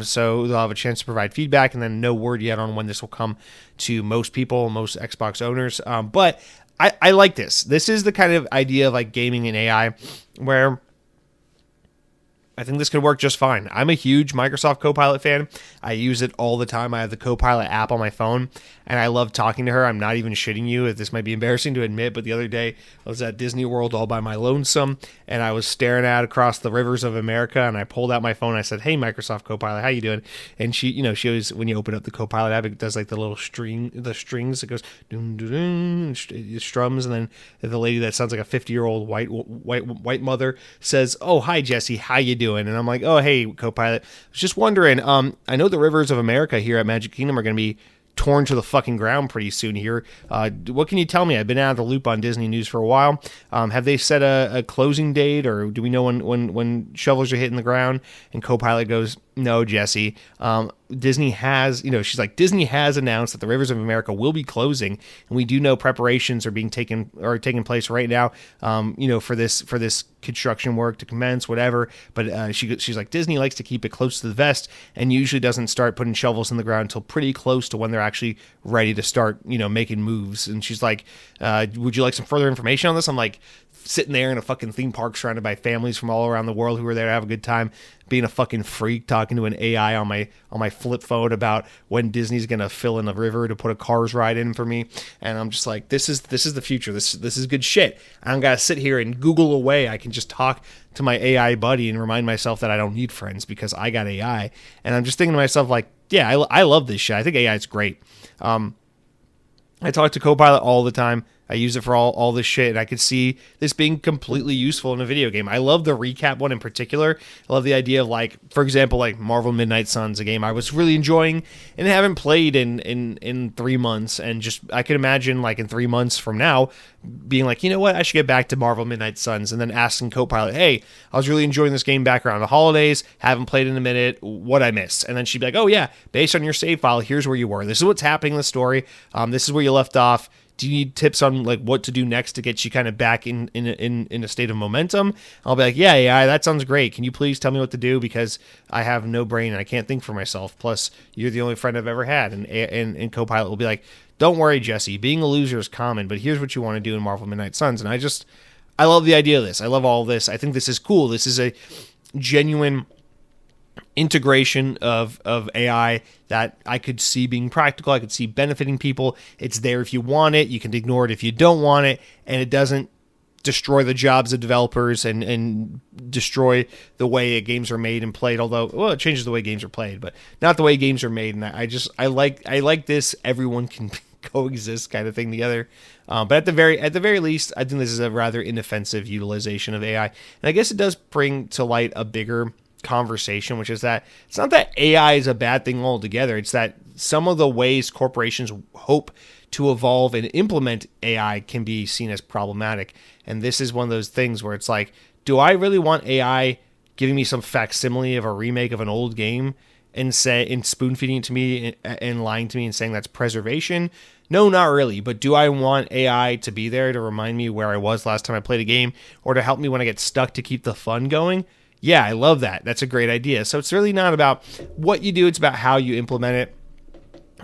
So they'll have a chance to provide feedback, and then no word yet on when this will come to most people, most Xbox owners. But I like this. This is the kind of idea of like gaming and AI where I think this could work just fine. I'm a huge Microsoft Copilot fan. I use it all the time. I have the Copilot app on my phone, and I love talking to her. I'm not even shitting you. This might be embarrassing to admit, but the other day I was at Disney World all by my lonesome, and I was staring out across the rivers of America, and I pulled out my phone. And I said, "Hey, Microsoft Copilot, how you doing?" And she always, when you open up the Copilot app, it does like the little strings. It goes doom doom doom, it strums, and then the lady that sounds like a 50-year-old white mother says, "Oh, hi Jesse, how you doing?" And I'm like, "Oh, hey, Copilot. I was just wondering, I know the rivers of America here at Magic Kingdom are going to be torn to the fucking ground pretty soon here. What can you tell me? I've been out of the loop on Disney news for a while. Have they set a closing date, or do we know when shovels are hitting the ground?" And Copilot goes, "No, Jesse. Disney has, she's like, Disney has announced that the rivers of America will be closing, and we do know preparations are taking place right now, for this construction work to commence, whatever. But she's like, Disney likes to keep it close to the vest and usually doesn't start putting shovels in the ground until pretty close to when they're actually ready to start, making moves." And she's like, "Would you like some further information on this?" I'm like, sitting there in a fucking theme park surrounded by families from all around the world who are there to have a good time, being a fucking freak, talking to an AI on my flip phone about when Disney's gonna fill in a river to put a Cars ride in for me. And I'm just like, this is the future. This is good shit. I don't gotta sit here and Google away. I can just talk to my AI buddy and remind myself that I don't need friends because I got AI. And I'm just thinking to myself, like, yeah, I love this shit. I think AI is great. I talk to Copilot all the time. I use it for all this shit, and I could see this being completely useful in a video game. I love the recap one in particular. I love the idea of, like, for example, like Marvel Midnight Suns, a game I was really enjoying and haven't played in 3 months, and just I could imagine, like, in 3 months from now being like, you know what, I should get back to Marvel Midnight Suns, and then asking Copilot, hey, I was really enjoying this game back around the holidays, haven't played in a minute, what I missed? And then she'd be like, oh yeah, based on your save file, here's where you were. This is what's happening in the story. This is where you left off. Do you need tips on, like, what to do next to get you kind of back in a state of momentum? I'll be like, yeah, that sounds great. Can you please tell me what to do? Because I have no brain and I can't think for myself. Plus, you're the only friend I've ever had. And Copilot will be like, don't worry, Jesse. Being a loser is common, but here's what you want to do in Marvel Midnight Suns. And I love the idea of this. I love all of this. I think this is cool. This is a genuine integration of AI that I could see being practical. I could see benefiting people. It's there if you want it. You can ignore it if you don't want it, and it doesn't destroy the jobs of developers and destroy the way games are made and played. Although, well, it changes the way games are played, but not the way games are made. And I like this. Everyone can coexist kind of thing together. But at the very least, I think this is a rather inoffensive utilization of AI, and I guess it does bring to light a bigger conversation, which is that it's not that AI is a bad thing altogether. It's that some of the ways corporations hope to evolve and implement AI can be seen as problematic. And this is one of those things where it's like, do I really want AI giving me some facsimile of a remake of an old game and spoon feeding it to me and lying to me and saying that's preservation? No, not really. But do I want AI to be there to remind me where I was last time I played a game, or to help me when I get stuck to keep the fun going? Yeah, I love that. That's a great idea. So it's really not about what you do, it's about how you implement it.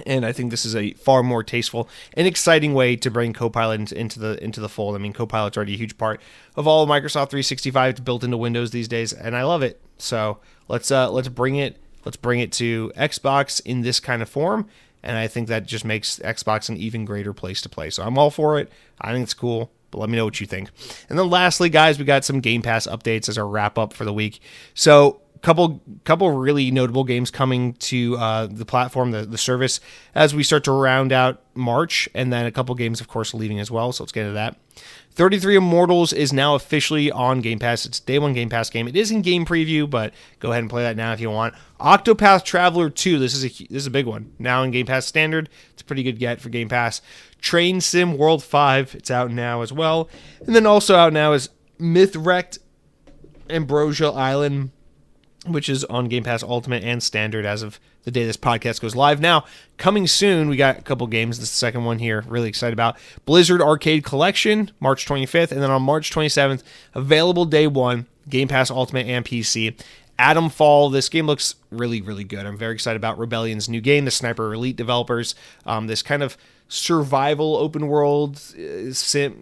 And I think this is a far more tasteful and exciting way to bring Copilot into the fold. I mean, Copilot's already a huge part of all of Microsoft 365. It's built into Windows these days, and I love it. So let's bring it to Xbox in this kind of form, and I think that just makes Xbox an even greater place to play. So I'm all for it. I think it's cool. But let me know what you think. And then lastly, guys, we got some Game Pass updates as our wrap up for the week. So couple really notable games coming to the platform, the service, as we start to round out March, and then a couple games, of course, leaving as well. So let's get into that. 33 Immortals is now officially on Game Pass. It's a day one Game Pass game. It is in game preview, but go ahead and play that now if you want. Octopath Traveler 2, this is a big one. Now in Game Pass Standard, it's a pretty good get for Game Pass. Train Sim World 5, it's out now as well. And then also out now is Mythwrecked Ambrosia Island, which is on Game Pass Ultimate and Standard as of the day this podcast goes live. Now, coming soon, we got a couple games. This is the second one here, really excited about. Blizzard Arcade Collection, March 25th, and then on March 27th, available day one, Game Pass Ultimate and PC. Atomfall, this game looks really, really good. I'm very excited about Rebellion's new game, the Sniper Elite developers. This kind of survival open world sim,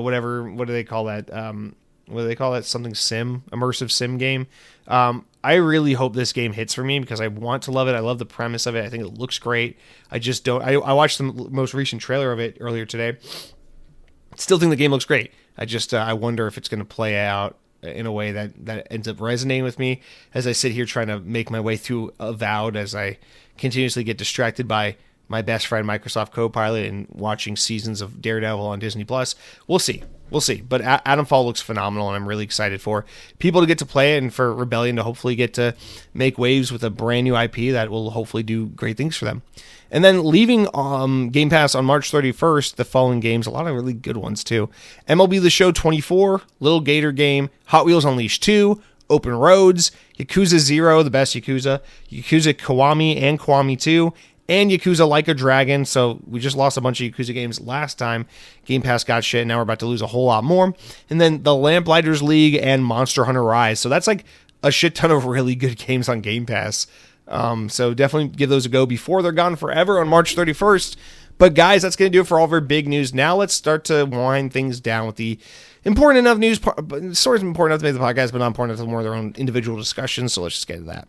whatever, what do they call that? Something sim, immersive sim game. I really hope this game hits for me because I want to love it. I love the premise of it. I think it looks great. I just don't. I watched the most recent trailer of it earlier today. Still think the game looks great. I wonder if it's going to play out in a way that ends up resonating with me as I sit here trying to make my way through Avowed, as I continuously get distracted by my best friend Microsoft Copilot and watching seasons of Daredevil on Disney Plus. We'll see. But Atomfall looks phenomenal, and I'm really excited for people to get to play it and for Rebellion to hopefully get to make waves with a brand new IP that will hopefully do great things for them. And then leaving Game Pass on March 31st, the following games, a lot of really good ones too. MLB The Show 24, Little Gator Game, Hot Wheels Unleashed 2, Open Roads, Yakuza 0, the best Yakuza Kiwami and Kiwami 2, and Yakuza Like a Dragon. So we just lost a bunch of Yakuza games last time Game Pass got shit, and now we're about to lose a whole lot more. And then the Lamplighters League and Monster Hunter Rise. So that's like a shit ton of really good games on Game Pass. So definitely give those a go before they're gone forever on March 31st. But guys, that's going to do it for all of our big news. Now let's start to wind things down with the important enough news, sort of important enough to make the podcast, but not important enough to more of their own individual discussions. So let's just get to that.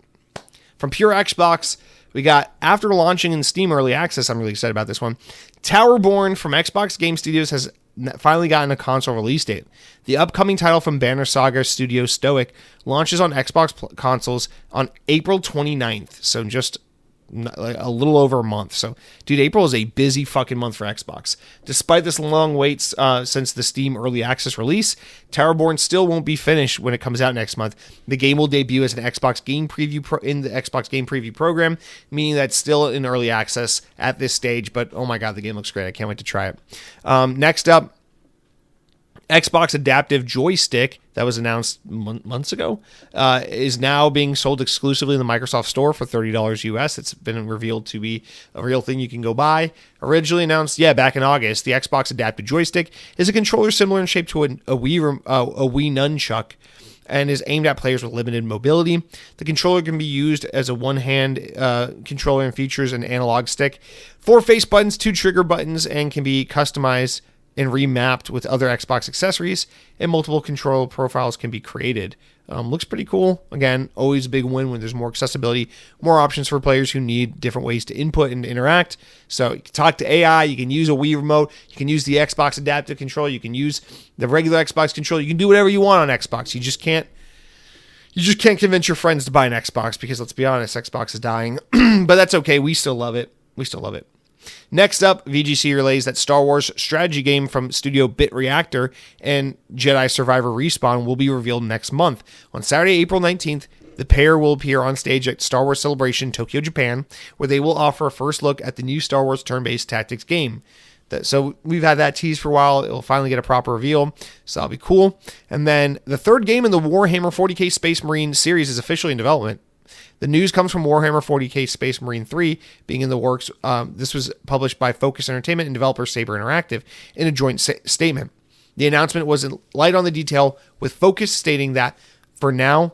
From Pure Xbox, we got, after launching in Steam Early Access, I'm really excited about this one, Towerborn from Xbox Game Studios has finally gotten a console release date. The upcoming title from Banner Saga studio Stoic launches on Xbox consoles on April 29th, so just like a little over a month. So, dude, April is a busy fucking month for Xbox. Despite this long wait since the Steam Early Access release, Towerborn still won't be finished when it comes out next month. The game will debut as an Xbox Game Preview in the Xbox Game Preview program, meaning that's still in Early Access at this stage. But, oh my God, the game looks great. I can't wait to try it. Next up, Xbox Adaptive Joystick, that was announced months ago, is now being sold exclusively in the Microsoft Store for $30 US. It's been revealed to be a real thing you can go buy. Originally announced, back in August, the Xbox Adaptive Joystick is a controller similar in shape to a Wii Nunchuck and is aimed at players with limited mobility. The controller can be used as a one-hand controller and features an analog stick, 4 face buttons, 2 trigger buttons, and can be customized and remapped with other Xbox accessories, and multiple control profiles can be created. Looks pretty cool. Again, always a big win when there's more accessibility, more options for players who need different ways to input and interact. So you can talk to AI, you can use a Wii remote, you can use the Xbox Adaptive Controller, you can use the regular Xbox controller, you can do whatever you want on Xbox. You just can't convince your friends to buy an Xbox because, let's be honest, Xbox is dying. But that's okay. We still love it. Next up, VGC relays that Star Wars strategy game from studio Bit Reactor and Jedi Survivor Respawn will be revealed next month. On Saturday, April 19th, the pair will appear on stage at Star Wars Celebration Tokyo, Japan, where they will offer a first look at the new Star Wars turn-based tactics game. So we've had that teased for a while. It will finally get a proper reveal, so that'll be cool. And then the third game in the Warhammer 40k Space Marine series is officially in development. The news comes from Warhammer 40k Space Marine 3 being in the works. This was published by Focus Entertainment and developer Saber Interactive in a joint statement. The announcement was light on the detail, with Focus stating that, for now,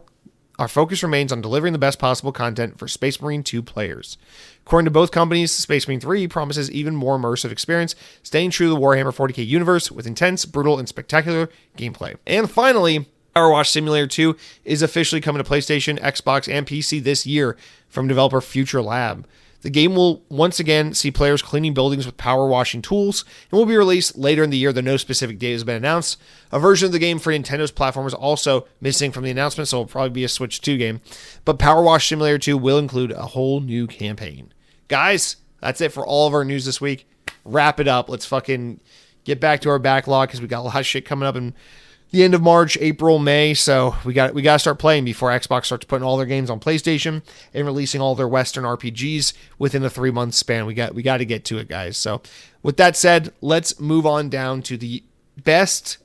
our focus remains on delivering the best possible content for Space Marine 2 players. According to both companies, Space Marine 3 promises even more immersive experience, staying true to the Warhammer 40k universe with intense, brutal, and spectacular gameplay. And finally, Power Wash Simulator 2 is officially coming to PlayStation, Xbox, and PC this year from developer Future Lab. The game will once again see players cleaning buildings with power washing tools and will be released later in the year, though no specific date has been announced. A version of the game for Nintendo's platform is also missing from the announcement, so it'll probably be a Switch 2 game. But Power Wash Simulator 2 will include a whole new campaign. Guys, that's it for all of our news this week. Wrap it up. Let's fucking get back to our backlog because we got a lot of shit coming up in the end of March, April, May, so we got to start playing before Xbox starts putting all their games on PlayStation and releasing all their Western RPGs within a 3-month span. We got to get to it, guys. So with that said, let's move on down to the best,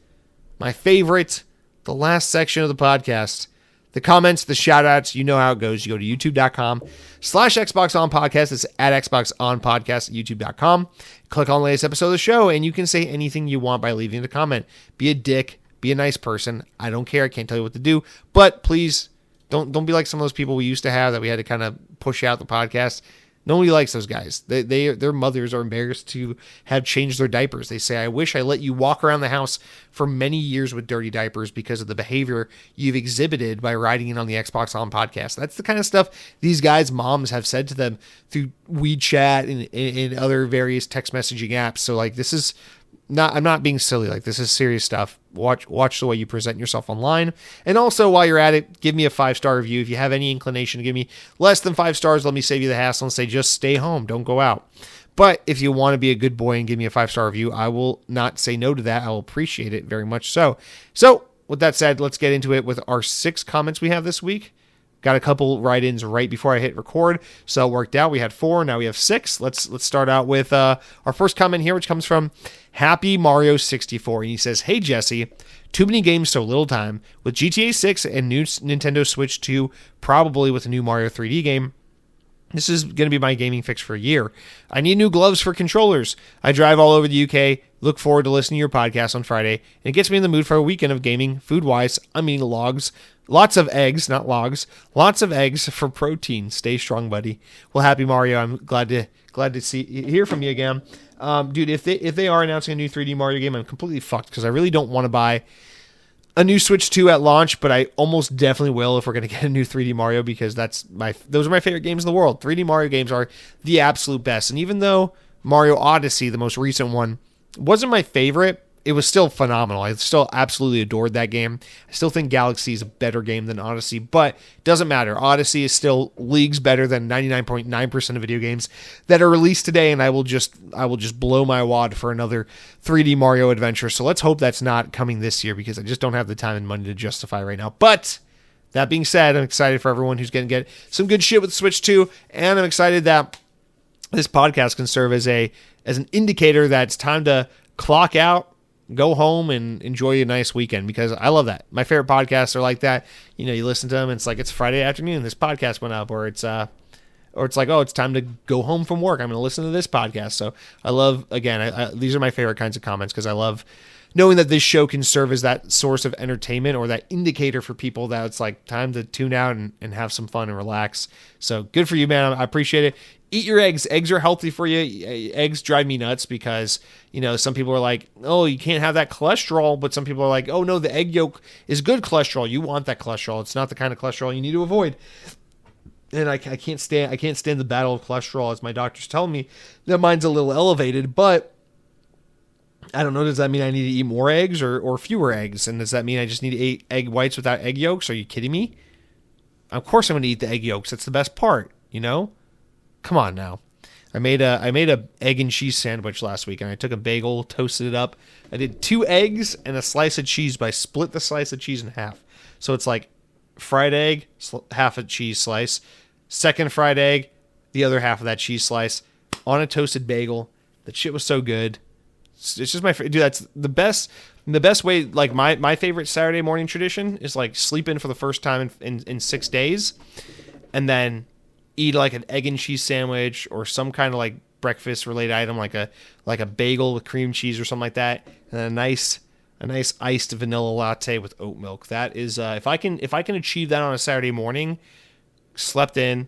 my favorite, the last section of the podcast. The comments, the shout-outs, you know how it goes. You go to youtube.com/XboxOnPodcast. It's at XboxOnPodcast at youtube.com. Click on the latest episode of the show, and you can say anything you want by leaving a comment. Be a dick. Be a nice person. I don't care. I can't tell you what to do. But please, don't be like some of those people we used to have that we had to kind of push out the podcast. Nobody likes those guys. Their mothers are embarrassed to have changed their diapers. They say, I wish I let you walk around the house for many years with dirty diapers because of the behavior you've exhibited by riding in on the Xbox On podcast. That's the kind of stuff these guys' moms have said to them through WeChat and other various text messaging apps. So like, this is not, I'm not being silly. Like, this is serious stuff. Watch the way you present yourself online. And also, while you're at it, give me a 5-star review. If you have any inclination to give me less than 5 stars, let me save you the hassle and say, just stay home. Don't go out. But if you want to be a good boy and give me a 5-star review, I will not say no to that. I will appreciate it very much so. So, with that said, let's get into it with our 6 comments we have this week. Got a couple write-ins right before I hit record, so it worked out. We had 4, now we have 6. Let's start out with our first comment here, which comes from Happy Mario 64, and he says, "Hey Jesse, too many games, so little time. With GTA 6 and new Nintendo Switch 2, probably with a new Mario 3D game, this is going to be my gaming fix for a year. I need new gloves for controllers. I drive all over the UK. Look forward to listening to your podcast on Friday. And it gets me in the mood for a weekend of gaming. Food-wise, I'm eating logs. Lots of eggs, not logs. Lots of eggs for protein. Stay strong, buddy." Well, Happy Mario, I'm glad to hear from you again. Dude, if they are announcing a new 3D Mario game, I'm completely fucked because I really don't want to buy a new Switch 2 at launch, but I almost definitely will if we're going to get a new 3D Mario because those are my favorite games in the world. 3D Mario games are the absolute best. And even though Mario Odyssey, the most recent one, wasn't my favorite, it was still phenomenal. I still absolutely adored that game. I still think Galaxy is a better game than Odyssey, but it doesn't matter. Odyssey is still leagues better than 99.9% of video games that are released today, and I will just blow my wad for another 3D Mario adventure. So let's hope that's not coming this year, because I just don't have the time and money to justify right now. But that being said, I'm excited for everyone who's going to get some good shit with Switch 2, and I'm excited that this podcast can serve as an indicator that it's time to clock out, go home, and enjoy a nice weekend, because I love that. My favorite podcasts are like that. You know, you listen to them, and it's like, it's Friday afternoon, this podcast went up, or it's like, oh, it's time to go home from work, I'm going to listen to this podcast. So I love, again, these are my favorite kinds of comments, because I love knowing that this show can serve as that source of entertainment, or that indicator for people that it's like time to tune out and have some fun and relax. So good for you, man. I appreciate it. Eat your eggs. Eggs are healthy for you. Eggs drive me nuts, because, you know, some people are like, oh, you can't have that cholesterol. But some people are like, oh, no, the egg yolk is good cholesterol. You want that cholesterol. It's not the kind of cholesterol you need to avoid. And I can't stand the battle of cholesterol, as my doctor's telling me that mine's a little elevated. But I don't know. Does that mean I need to eat more eggs or fewer eggs? And does that mean I just need to eat egg whites without egg yolks? Are you kidding me? Of course I'm going to eat the egg yolks. That's the best part, you know? Come on now. I made a egg and cheese sandwich last week, and I took a bagel, toasted it up. I did 2 eggs and a slice of cheese, but I split the slice of cheese in half. So it's like fried egg, half a cheese slice, second fried egg, the other half of that cheese slice on a toasted bagel. That shit was so good. It's just my favorite. Dude, that's the best way. Like my favorite Saturday morning tradition is like sleep in for the first time in 6 days, and then eat like an egg and cheese sandwich or some kind of like breakfast related item, like a bagel with cream cheese or something like that, and then a nice iced vanilla latte with oat milk. That is if I can achieve that on a Saturday morning, slept in,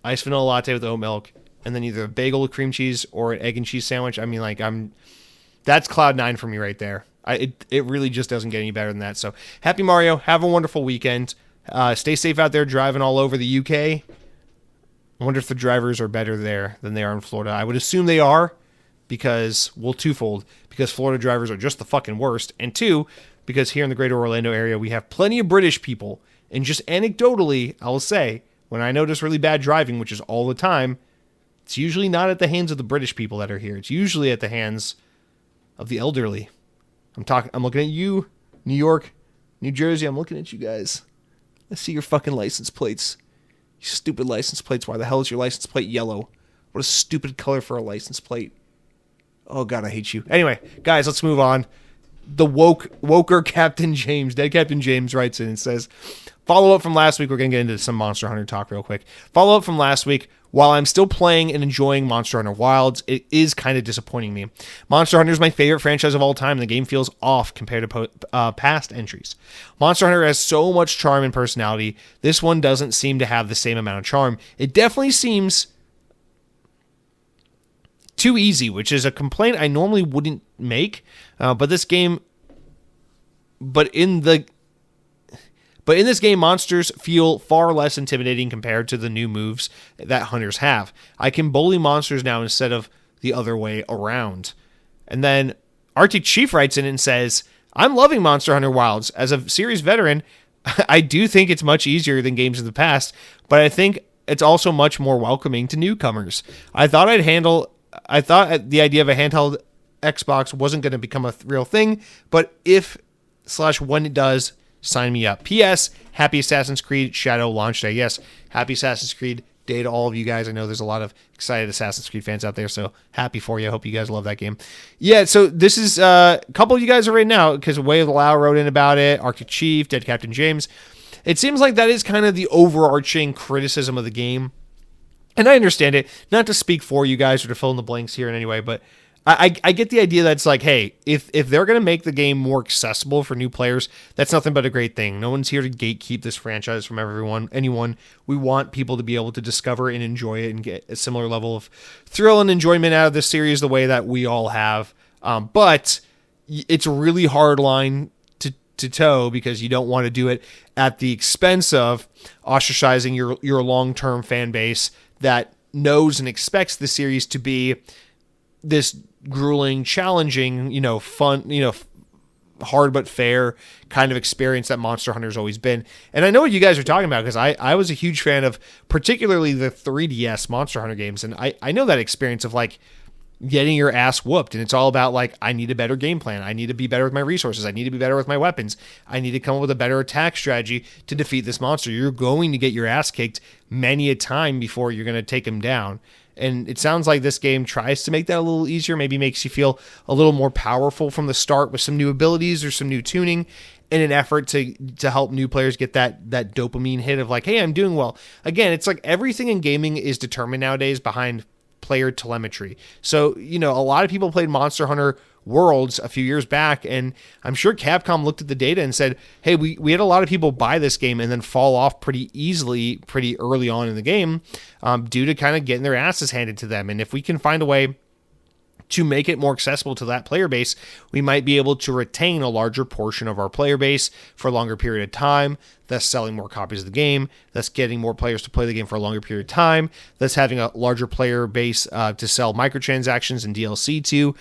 iced vanilla latte with oat milk, and then either a bagel with cream cheese or an egg and cheese sandwich. I mean, like, that's cloud 9 for me right there. It really just doesn't get any better than that. So happy Mario. Have a wonderful weekend. Stay safe out there driving all over the UK. I wonder if the drivers are better there than they are in Florida. I would assume they are, because, well, twofold, because Florida drivers are just the fucking worst, and 2, because here in the greater Orlando area, we have plenty of British people, and just anecdotally, I'll say, when I notice really bad driving, which is all the time, it's usually not at the hands of the British people that are here. It's usually at the hands of the elderly. I'm looking at you, New York, New Jersey, I'm looking at you guys. Let's see your fucking license plates. You stupid license plates. Why the hell is your license plate yellow? What a stupid color for a license plate. Oh, God, I hate you. Anyway, guys, let's move on. The woker Captain James, Dead Captain James, writes in and says, follow up from last week. We're going to get into some Monster Hunter talk real quick. Follow up from last week. While I'm still playing and enjoying Monster Hunter Wilds, it is kind of disappointing me. Monster Hunter is my favorite franchise of all time, and the game feels off compared to past entries. Monster Hunter has so much charm and personality. This one doesn't seem to have the same amount of charm. It definitely seems too easy, which is a complaint I normally wouldn't make. But in this game, monsters feel far less intimidating compared to the new moves that hunters have. I can bully monsters now instead of the other way around. And then Arctic Chief writes in and says, I'm loving Monster Hunter Wilds. As a series veteran, I do think it's much easier than games of the past, but I think it's also much more welcoming to newcomers. I thought the idea of a handheld Xbox wasn't going to become a real thing, but if/when it does, sign me up. P.S. Happy Assassin's Creed Shadow launch day. Yes, happy Assassin's Creed day to all of you guys. I know there's a lot of excited Assassin's Creed fans out there, so happy for you. I hope you guys love that game. Yeah, so this is a couple of you guys are right now, because Way of the Lao wrote in about it, Arctic Chief, Dead Captain James. It seems like that is kind of the overarching criticism of the game. And I understand it, not to speak for you guys or to fill in the blanks here in any way, but I get the idea that it's like, hey, if they're going to make the game more accessible for new players, that's nothing but a great thing. No one's here to gatekeep this franchise from anyone. We want people to be able to discover and enjoy it and get a similar level of thrill and enjoyment out of this series the way that we all have. But it's a really hard line to toe, because you don't want to do it at the expense of ostracizing your long-term fan base that knows and expects the series to be this grueling, challenging, fun, hard but fair kind of experience that Monster Hunter's always been. And I know what you guys are talking about, because I was a huge fan of particularly the 3DS Monster Hunter games. And I know that experience of like getting your ass whooped. And it's all about like, I need a better game plan. I need to be better with my resources. I need to be better with my weapons. I need to come up with a better attack strategy to defeat this monster. You're going to get your ass kicked many a time before you're going to take him down. And it sounds like this game tries to make that a little easier, maybe makes you feel a little more powerful from the start with some new abilities or some new tuning, in an effort to help new players get that dopamine hit of like, hey, I'm doing well. Again, it's like everything in gaming is determined nowadays behind player telemetry. So, a lot of people played Monster Hunter Worlds a few years back, and I'm sure Capcom looked at the data and said, hey, we had a lot of people buy this game and then fall off pretty easily, pretty early on in the game, due to kind of getting their asses handed to them. And if we can find a way to make it more accessible to that player base, we might be able to retain a larger portion of our player base for a longer period of time, thus selling more copies of the game, thus getting more players to play the game for a longer period of time, thus having a larger player base to sell microtransactions and DLC to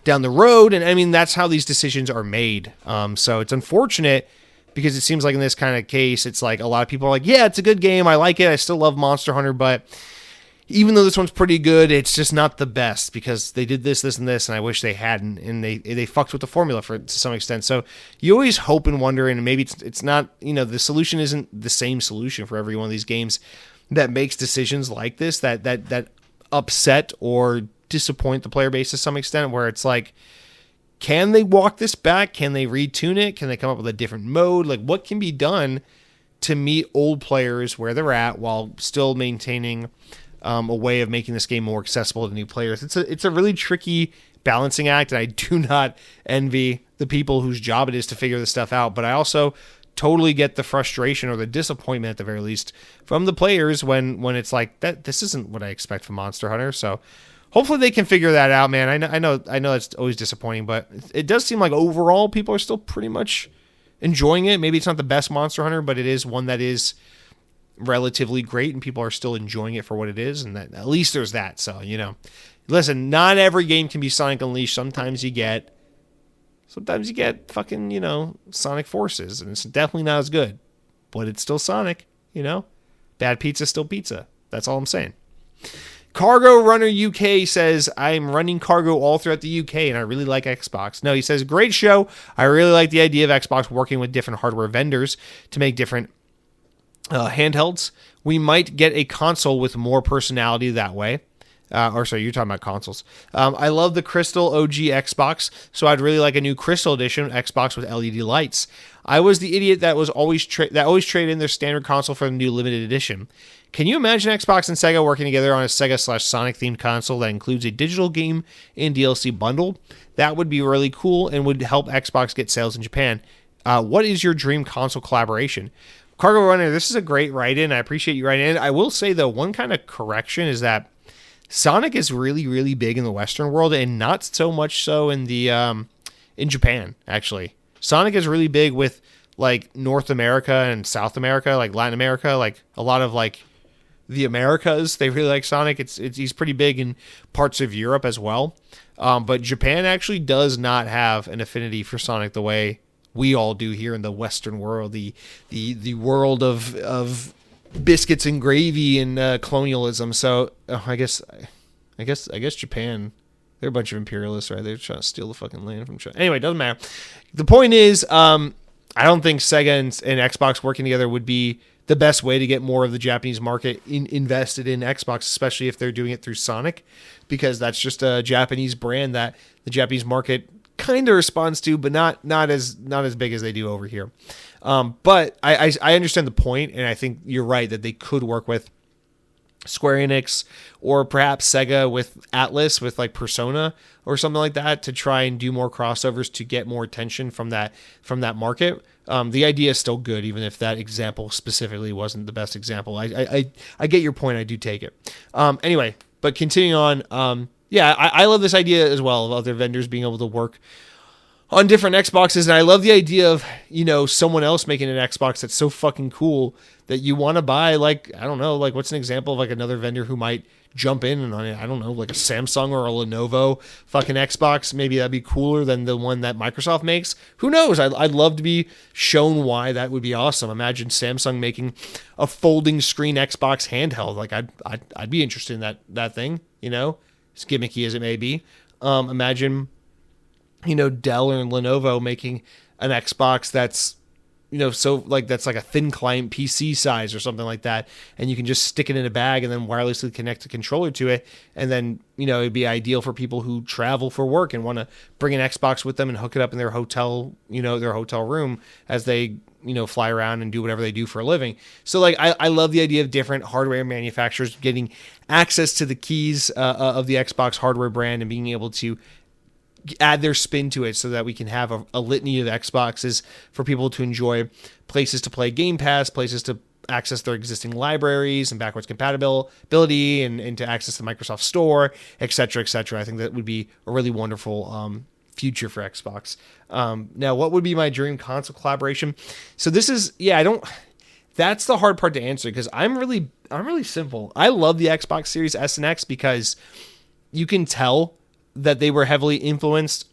down the road. And I mean, that's how these decisions are made. So it's unfortunate, because it seems like in this kind of case, it's like a lot of people are like, yeah, it's a good game, I like it, I still love Monster Hunter, but even though this one's pretty good, it's just not the best because they did this, and this, and I wish they hadn't, and they fucked with the formula to some extent. So you always hope and wonder, and maybe it's not, the solution isn't the same solution for every one of these games that makes decisions like this that upset or disappoint the player base to some extent, where it's like, can they walk this back? Can they retune it? Can they come up with a different mode? Like, what can be done to meet old players where they're at while still maintaining a way of making this game more accessible to new players? It's a really tricky balancing act, and I do not envy the people whose job it is to figure this stuff out. But I also totally get the frustration, or the disappointment at the very least, from the players when it's like, that this isn't what I expect from Monster Hunter. So hopefully they can figure that out, man. I know it's always disappointing, but it does seem like overall people are still pretty much enjoying it. Maybe it's not the best Monster Hunter, but it is one that is relatively great, and people are still enjoying it for what it is, and that at least there's that. So, listen, not every game can be Sonic Unleashed. Sometimes you get fucking, Sonic Forces, and it's definitely not as good, but it's still Sonic, Bad pizza still pizza. That's all I'm saying. Cargo Runner UK says, I'm running cargo all throughout the UK, and I really like Xbox. No, he says, great show. I really like the idea of Xbox working with different hardware vendors to make different handhelds. We might get a console with more personality that way. You're talking about consoles. I love the Crystal OG Xbox, so I'd really like a new Crystal Edition Xbox with LED lights. I was the idiot that was always traded in their standard console for the new limited edition. Can you imagine Xbox and Sega working together on a Sega/Sonic themed console that includes a digital game and DLC bundle? That would be really cool and would help Xbox get sales in Japan. What is your dream console collaboration? Cargo Runner, this is a great write-in. I appreciate you writing in. I will say, though, one kind of correction is that Sonic is really, really big in the Western world, and not so much so in in Japan, actually. Sonic is really big with, like, North America and South America, like Latin America, like a lot of, like, the Americas. They really like Sonic. He's pretty big in parts of Europe as well. But Japan actually does not have an affinity for Sonic the way we all do here in the Western world, the world of biscuits and gravy and colonialism. So I guess Japan, they're a bunch of imperialists, right? They're trying to steal the fucking land from China. Anyway, it doesn't matter. The point is, I don't think Sega and Xbox working together would be the best way to get more of the Japanese market invested in Xbox, especially if they're doing it through Sonic, because that's just a Japanese brand that the Japanese market kind of responds to, but not as big as they do over here. But I understand the point, and I think you're right that they could work with Square Enix or perhaps Sega with Atlas, with like Persona or something like that, to try and do more crossovers to get more attention from that market. The idea is still good, even if that example specifically wasn't the best example. I get your point. I do take it. Anyway, but continuing on, I love this idea as well of other vendors being able to work on different Xboxes. And I love the idea of, someone else making an Xbox that's so fucking cool that you want to buy, like, I don't know, like what's an example of like another vendor who might jump in and on it? I don't know, like a Samsung or a Lenovo fucking Xbox. Maybe that'd be cooler than the one that Microsoft makes. Who knows? I'd love to be shown why that would be awesome. Imagine Samsung making a folding screen Xbox handheld. Like I'd be interested in that thing, as gimmicky as it may be. Imagine, Dell or Lenovo making an Xbox that's, so like that's like a thin client PC size or something like that. And you can just stick it in a bag and then wirelessly connect a controller to it. And then, it'd be ideal for people who travel for work and want to bring an Xbox with them and hook it up in their hotel, their hotel room as they, fly around and do whatever they do for a living. So like, I love the idea of different hardware manufacturers getting access to the keys of the Xbox hardware brand and being able to add their spin to it so that we can have a litany of Xboxes for people to enjoy, places to play Game Pass, places to access their existing libraries and backwards compatibility and to access the Microsoft Store, et cetera, et cetera. I think that would be a really wonderful future for Xbox. Now, what would be my dream console collaboration? So this is, that's the hard part to answer because I'm really simple. I love the Xbox Series S and X because you can tell that they were heavily influenced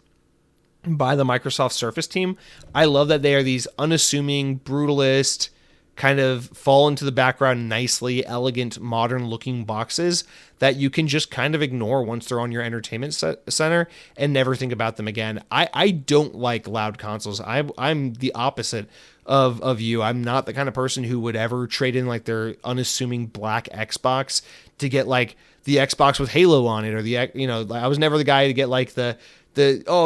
by the Microsoft Surface team. I love that they are these unassuming, brutalist, kind of fall into the background nicely, elegant, modern looking boxes that you can just kind of ignore once they're on your entertainment center and never think about them again. I don't like loud consoles. I'm the opposite of you. I'm not the kind of person who would ever trade in like their unassuming black Xbox to get like the Xbox with Halo on it, or I was never the guy to get like the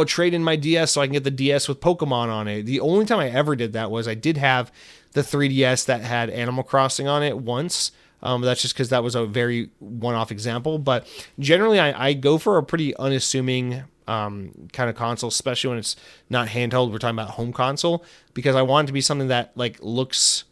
trade in my DS so I can get the DS with Pokemon on it. The only time I ever did that was I did have the 3DS that had Animal Crossing on it once. That's just because that was a very one-off example. But generally, I go for a pretty unassuming kind of console, especially when it's not handheld. We're talking about home console, because I want it to be something that like looks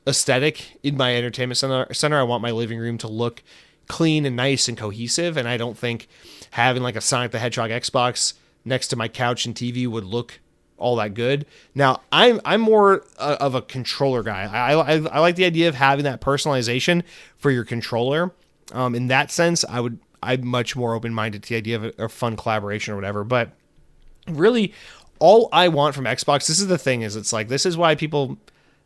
aesthetic in my entertainment center. I want my living room to look clean and nice and cohesive, and I don't think having like a Sonic the Hedgehog Xbox next to my couch and TV would look all that good. Now, I'm more of a controller guy. I like the idea of having that personalization for your controller. In that sense, I'm much more open-minded to the idea of a fun collaboration or whatever. But really, all I want from Xbox, this is the thing, is it's like, this is why people,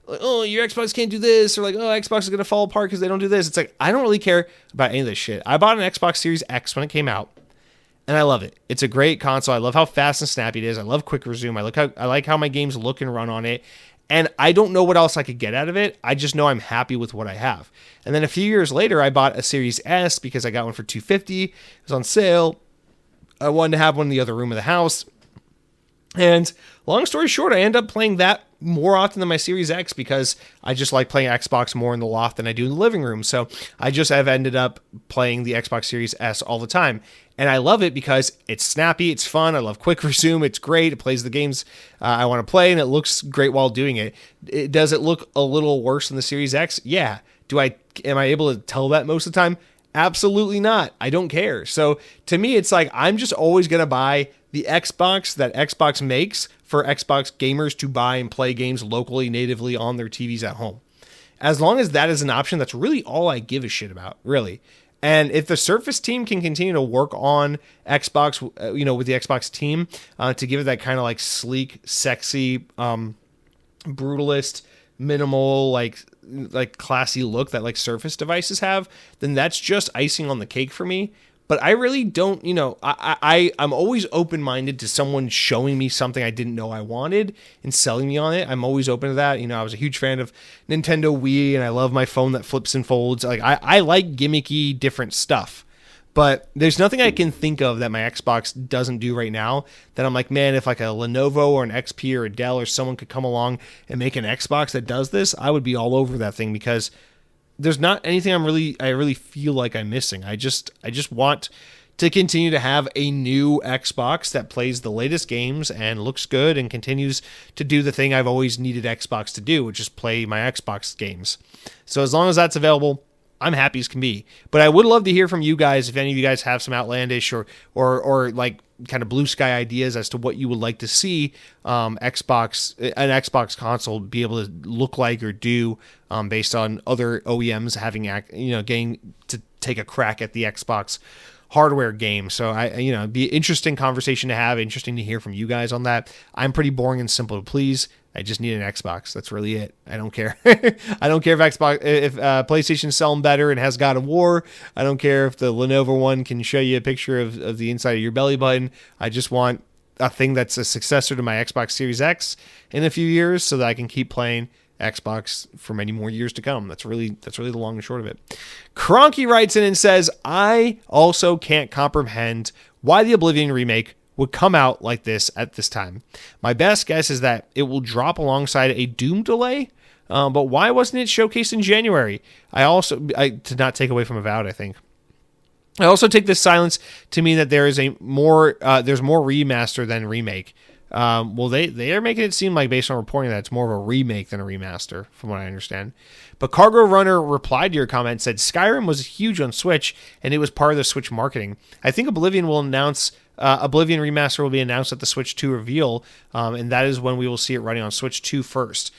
oh, your Xbox can't do this, or like, oh, Xbox is going to fall apart because they don't do this. It's like, I don't really care about any of this shit. I bought an Xbox Series X when it came out, and I love it. It's a great console. I love how fast and snappy it is. I love quick resume. I like how my games look and run on it. And I don't know what else I could get out of it. I just know I'm happy with what I have. And then a few years later, I bought a Series S because I got one for $250. It was on sale. I wanted to have one in the other room of the house. And long story short, I end up playing that more often than my Series X because I just like playing Xbox more in the loft than I do in the living room. So I just have ended up playing the Xbox Series S all the time. And I love it because it's snappy, it's fun, I love quick resume, it's great, it plays the games I want to play, and it looks great while doing it. Does it look a little worse than the Series X? Yeah. Am I able to tell that most of the time? Absolutely not. I don't care. So to me, it's like I'm just always going to buy the Xbox that Xbox makes for Xbox gamers to buy and play games locally, natively on their TVs at home. As long as that is an option, that's really all I give a shit about, really. And if the Surface team can continue to work on Xbox, with the Xbox team to give it that kind of like sleek, sexy, brutalist, minimal, like classy look that like Surface devices have, then that's just icing on the cake for me. But I really don't, I'm always open-minded to someone showing me something I didn't know I wanted and selling me on it. I'm always open to that. I was a huge fan of Nintendo Wii, and I love my phone that flips and folds. Like I like gimmicky, different stuff. But there's nothing I can think of that my Xbox doesn't do right now that I'm like, man, if like a Lenovo or an XP or a Dell or someone could come along and make an Xbox that does this, I would be all over that thing because there's not anything I really feel like I'm missing. I just want to continue to have a new Xbox that plays the latest games and looks good and continues to do the thing I've always needed Xbox to do, which is play my Xbox games. So as long as that's available, I'm happy as can be. But I would love to hear from you guys if any of you guys have some outlandish or like kind of blue sky ideas as to what you would like to see an Xbox console be able to look like or do based on other OEMs having getting to take a crack at the Xbox hardware game. So it'd be an interesting conversation to have, interesting to hear from you guys on that. I'm pretty boring and simple to please. I just need an Xbox. That's really it. I don't care. I don't care if PlayStation's selling better and has God of War. I don't care if the Lenovo one can show you a picture of the inside of your belly button. I just want a thing that's a successor to my Xbox Series X in a few years so that I can keep playing Xbox for many more years to come. That's really the long and short of it. Cronky writes in and says, I also can't comprehend why the Oblivion remake would come out like this at this time. My best guess is that it will drop alongside a Doom delay, but why wasn't it showcased in January? To not take away from Avowed, I think. I also take this silence to mean that there's more remaster than remake. They are making it seem like, based on reporting, that it's more of a remake than a remaster, from what I understand. But Cargo Runner replied to your comment and said, Skyrim was huge on Switch, and it was part of the Switch marketing. I think Oblivion Remaster will be announced at the Switch 2 reveal, and that is when we will see it running on Switch 2 first.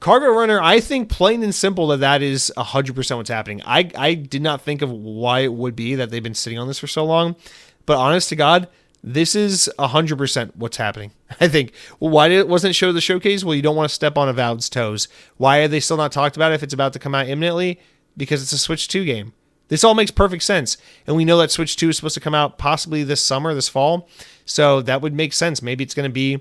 Cargo Runner, I think plain and simple that is 100% what's happening. I did not think of why it would be that they've been sitting on this for so long, but honest to God, this is 100% what's happening. I think. Well, why wasn't it show the showcase? Well, you don't want to step on Avowed's toes. Why are they still not talked about it if it's about to come out imminently? Because it's a Switch 2 game. This all makes perfect sense. And we know that Switch 2 is supposed to come out possibly this summer, this fall. So that would make sense. Maybe it's going to be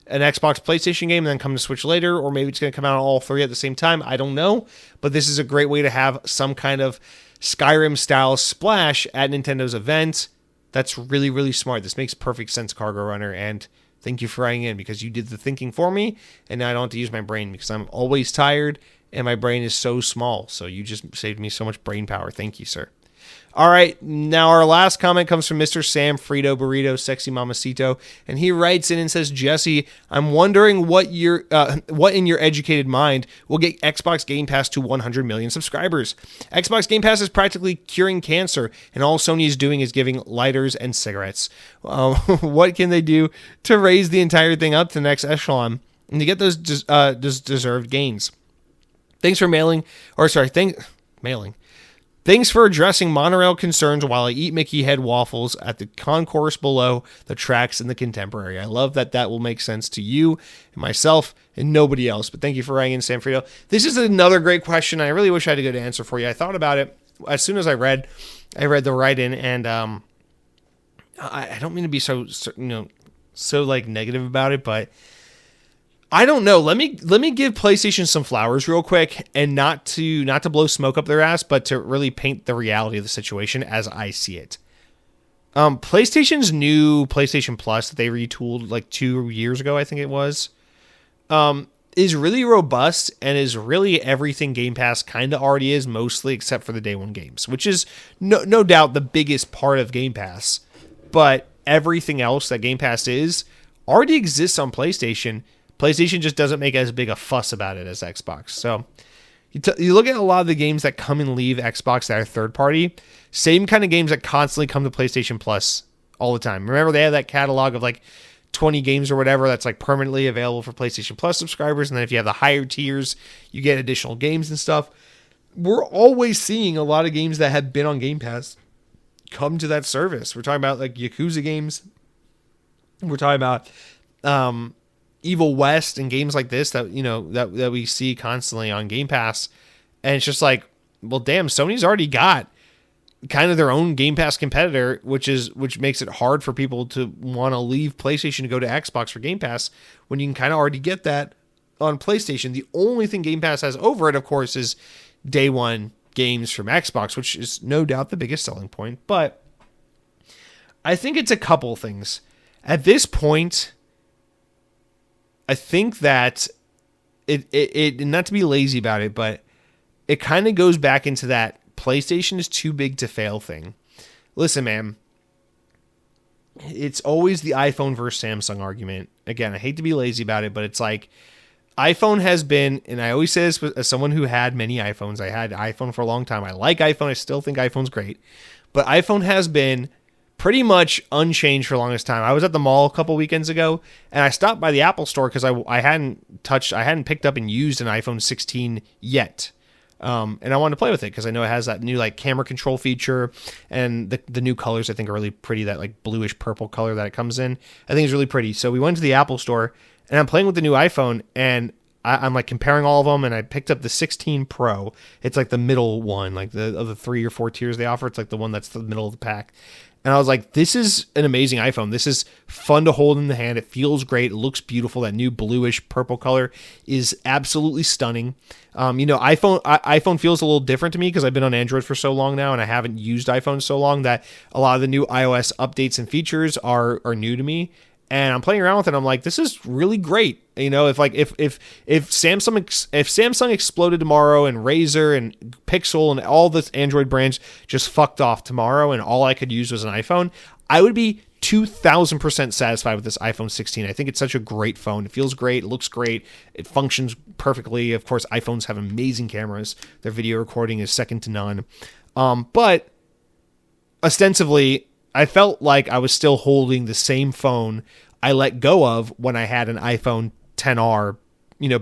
an Xbox PlayStation game and then come to Switch later, or maybe it's going to come out on all three at the same time. I don't know. But this is a great way to have some kind of Skyrim-style splash at Nintendo's event. That's really, really smart. This makes perfect sense, Cargo Runner, and thank you for writing in because you did the thinking for me, and now I don't have to use my brain because I'm always tired, and my brain is so small. So you just saved me so much brain power. Thank you, sir. All right, now our last comment comes from Mr. Sam Frito Burrito, Sexy Mamacito, and he writes in and says, Jesse, I'm wondering what in your educated mind will get Xbox Game Pass to 100 million subscribers. Xbox Game Pass is practically curing cancer, and all Sony is doing is giving lighters and cigarettes. What can they do to raise the entire thing up to the next echelon and to get those deserved gains? Thanks for addressing monorail concerns while I eat Mickey Head waffles at the concourse below the tracks in the Contemporary. I love that will make sense to you and myself and nobody else. But thank you for writing in, Sam Frito. This is another great question. I really wish I had a good answer for you. I thought about it as soon as I read the write-in, and I don't mean to be so like negative about it, but I don't know. Let me give PlayStation some flowers real quick, and not to blow smoke up their ass, but to really paint the reality of the situation as I see it. PlayStation's new PlayStation Plus that they retooled like 2 years ago, I think it was, is really robust and is really everything Game Pass kind of already is, mostly except for the day one games, which is no doubt the biggest part of Game Pass. But everything else that Game Pass is already exists on PlayStation. PlayStation just doesn't make as big a fuss about it as Xbox. So you look at a lot of the games that come and leave Xbox that are third party, same kind of games that constantly come to PlayStation Plus all the time. Remember, they have that catalog of like 20 games or whatever that's like permanently available for PlayStation Plus subscribers. And then if you have the higher tiers, you get additional games and stuff. We're always seeing a lot of games that have been on Game Pass come to that service. We're talking about like Yakuza games. We're talking about Evil West and games like this that that we see constantly on Game Pass, and it's just like, well, damn, Sony's already got kind of their own Game Pass competitor, which makes it hard for people to want to leave PlayStation to go to Xbox for Game Pass when you can kind of already get that on PlayStation. The only thing Game Pass has over it, of course, is day one games from Xbox, which is no doubt the biggest selling point. But I think it's a couple things at this point. I think that it not to be lazy about it, but it kind of goes back into that PlayStation is too big to fail thing. Listen, man, it's always the iPhone versus Samsung argument. Again, I hate to be lazy about it, but it's like iPhone has been, and I always say this as someone who had many iPhones. I had iPhone for a long time. I like iPhone. I still think iPhone's great, but iPhone has been pretty much unchanged for the longest time. I was at the mall a couple weekends ago, and I stopped by the Apple store because I hadn't picked up and used an iPhone 16 yet. And I wanted to play with it because I know it has that new like camera control feature, and the new colors I think are really pretty. That like bluish purple color that it comes in, I think is really pretty. So we went to the Apple store, and I'm playing with the new iPhone, and I'm like comparing all of them, and I picked up the 16 Pro. It's like the middle one, like of the 3 or 4 tiers they offer. It's like the one that's the middle of the pack. And I was like, this is an amazing iPhone. This is fun to hold in the hand. It feels great. It looks beautiful. That new bluish purple color is absolutely stunning. iPhone feels a little different to me because I've been on Android for so long now, and I haven't used iPhone so long that a lot of the new iOS updates and features are new to me. And I'm playing around with it. I'm like, this is really great. If Samsung exploded tomorrow, and Razer and Pixel and all the Android brands just fucked off tomorrow, and all I could use was an iPhone, I would be 2,000% satisfied with this iPhone 16. I think it's such a great phone. It feels great. It looks great. It functions perfectly. Of course, iPhones have amazing cameras. Their video recording is second to none. But ostensibly, I felt like I was still holding the same phone I let go of when I had an iPhone XR,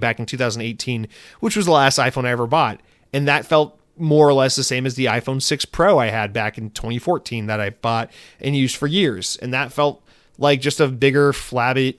back in 2018, which was the last iPhone I ever bought. And that felt more or less the same as the iPhone 6 Pro I had back in 2014 that I bought and used for years. And that felt like just a bigger phablet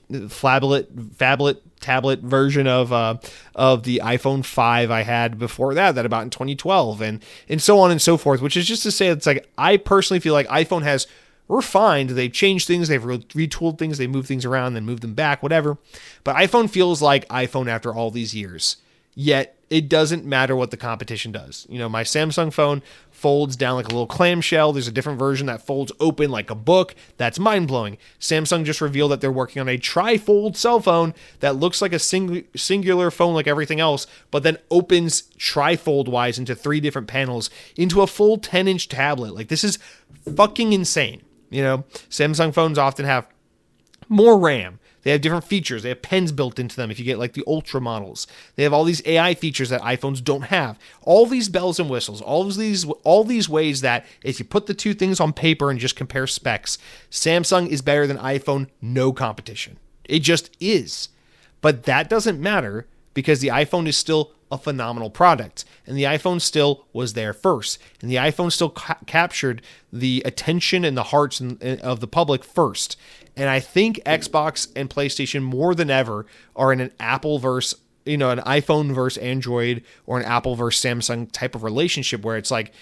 tablet version of the iPhone 5 I had before that I bought in 2012, and so on and so forth, which is just to say, it's like, I personally feel like iPhone has refined. They've changed things. They've retooled things. They moved things around, then moved them back, whatever. But iPhone feels like iPhone after all these years. Yet it doesn't matter what the competition does. My Samsung phone folds down like a little clamshell. There's a different version that folds open like a book. That's mind-blowing. Samsung just revealed that they're working on a tri-fold cell phone that looks like a singular phone like everything else, but then opens tri-fold-wise into 3 different panels into a full 10-inch tablet. Like, this is fucking insane. Samsung phones often have more RAM. They have different features. They have pens built into them if you get like the Ultra models. They have all these AI features that iPhones don't have. All these bells and whistles, all these ways that if you put the two things on paper and just compare specs, Samsung is better than iPhone, no competition. It just is. But that doesn't matter because the iPhone is still a phenomenal product, and the iPhone still was there first, and the iPhone still captured the attention and the hearts of the public first. And I think Xbox and PlayStation more than ever are in an Apple versus, an iPhone versus Android, or an Apple versus Samsung type of relationship where it's like,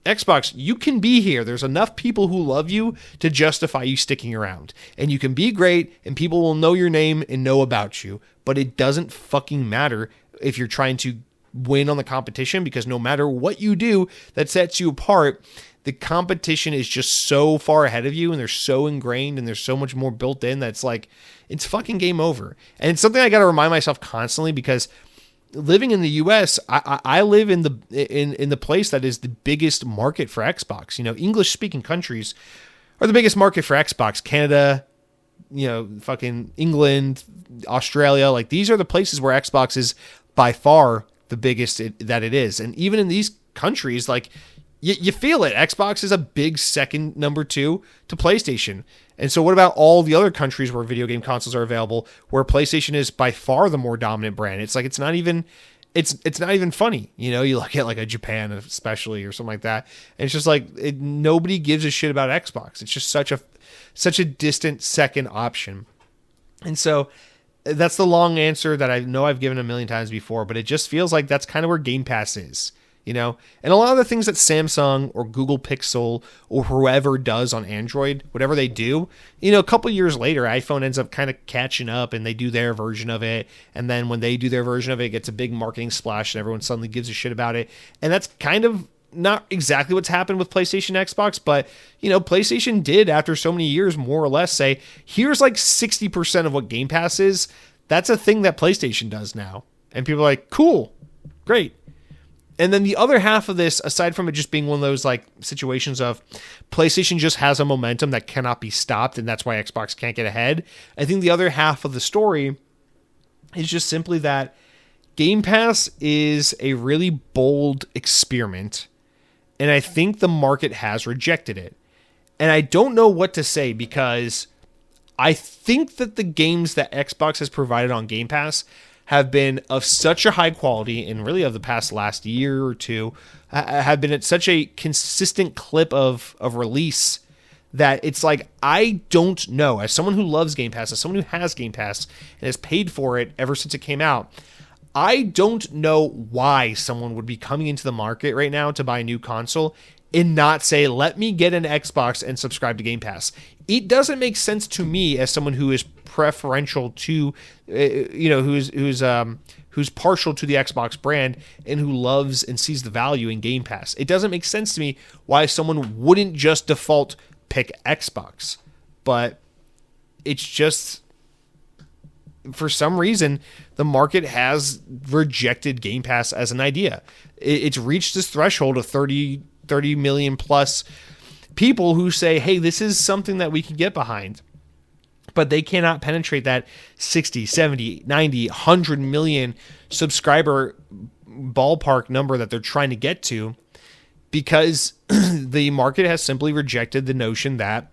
Xbox, you can be here. There's enough people who love you to justify you sticking around. And you can be great, and people will know your name and know about you. But it doesn't fucking matter if you're trying to win on the competition, because no matter what you do that sets you apart, the competition is just so far ahead of you, and they're so ingrained, and there's so much more built in that's like, it's fucking game over. And it's something I got to remind myself constantly, because living in the US, I live in the place that is the biggest market for Xbox. English speaking countries are the biggest market for Xbox. Canada, fucking England, Australia, like these are the places where Xbox is by far the biggest that it is. And even in these countries, like you feel it. Xbox is a big second number 2 to PlayStation. And so what about all the other countries where video game consoles are available, where PlayStation is by far the more dominant brand? It's like, it's not even funny. You look at like a Japan especially, or something like that, and it's just like, nobody gives a shit about Xbox. It's just such a distant second option. And so that's the long answer that I know I've given a million times before, but it just feels like that's kind of where Game Pass is. And a lot of the things that Samsung or Google Pixel or whoever does on Android, whatever they do, a couple years later, iPhone ends up kind of catching up, and they do their version of it. And then when they do their version of it, it gets a big marketing splash, and everyone suddenly gives a shit about it. And that's kind of not exactly what's happened with PlayStation, Xbox, but PlayStation did, after so many years, more or less say, here's like 60% of what Game Pass is. That's a thing that PlayStation does now. And people are like, cool, great. And then the other half of this, aside from it just being one of those like situations of PlayStation just has a momentum that cannot be stopped, and that's why Xbox can't get ahead, I think the other half of the story is just simply that Game Pass is a really bold experiment, and I think the market has rejected it. And I don't know what to say because I think that the games that Xbox has provided on Game Pass have been of such a high quality, and really of the past last year or two, have been at such a consistent clip of release that it's like, I don't know. As someone who loves Game Pass, as someone who has Game Pass and has paid for it ever since it came out, I don't know why someone would be coming into the market right now to buy a new console and not say, let me get an Xbox and subscribe to Game Pass. It doesn't make sense to me as someone who is preferential to, who's partial to the Xbox brand and who loves and sees the value in Game Pass. It doesn't make sense to me why someone wouldn't just default pick Xbox. But it's just, for some reason, the market has rejected Game Pass as an idea. It's reached this threshold of 30 million plus people who say, hey, this is something that we can get behind. But they cannot penetrate that 60, 70, 90, 100 million subscriber ballpark number that they're trying to get to, because the market has simply rejected the notion that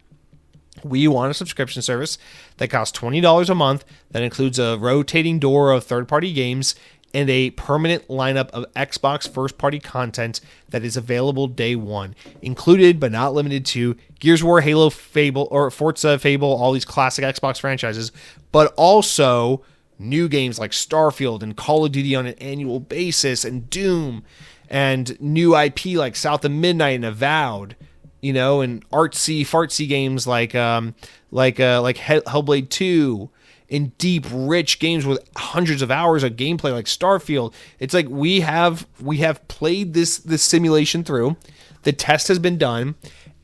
we want a subscription service that costs $20 a month, that includes a rotating door of third-party games and a permanent lineup of Xbox first-party content that is available day one, included but not limited to Gears of War, Halo, Fable, or Forza, Fable, all these classic Xbox franchises, but also new games like Starfield and Call of Duty on an annual basis, and Doom, and new IP like South of Midnight and Avowed, and artsy-fartsy games like Hellblade 2, and deep, rich games with hundreds of hours of gameplay like Starfield. It's like we have played this simulation through. The test has been done,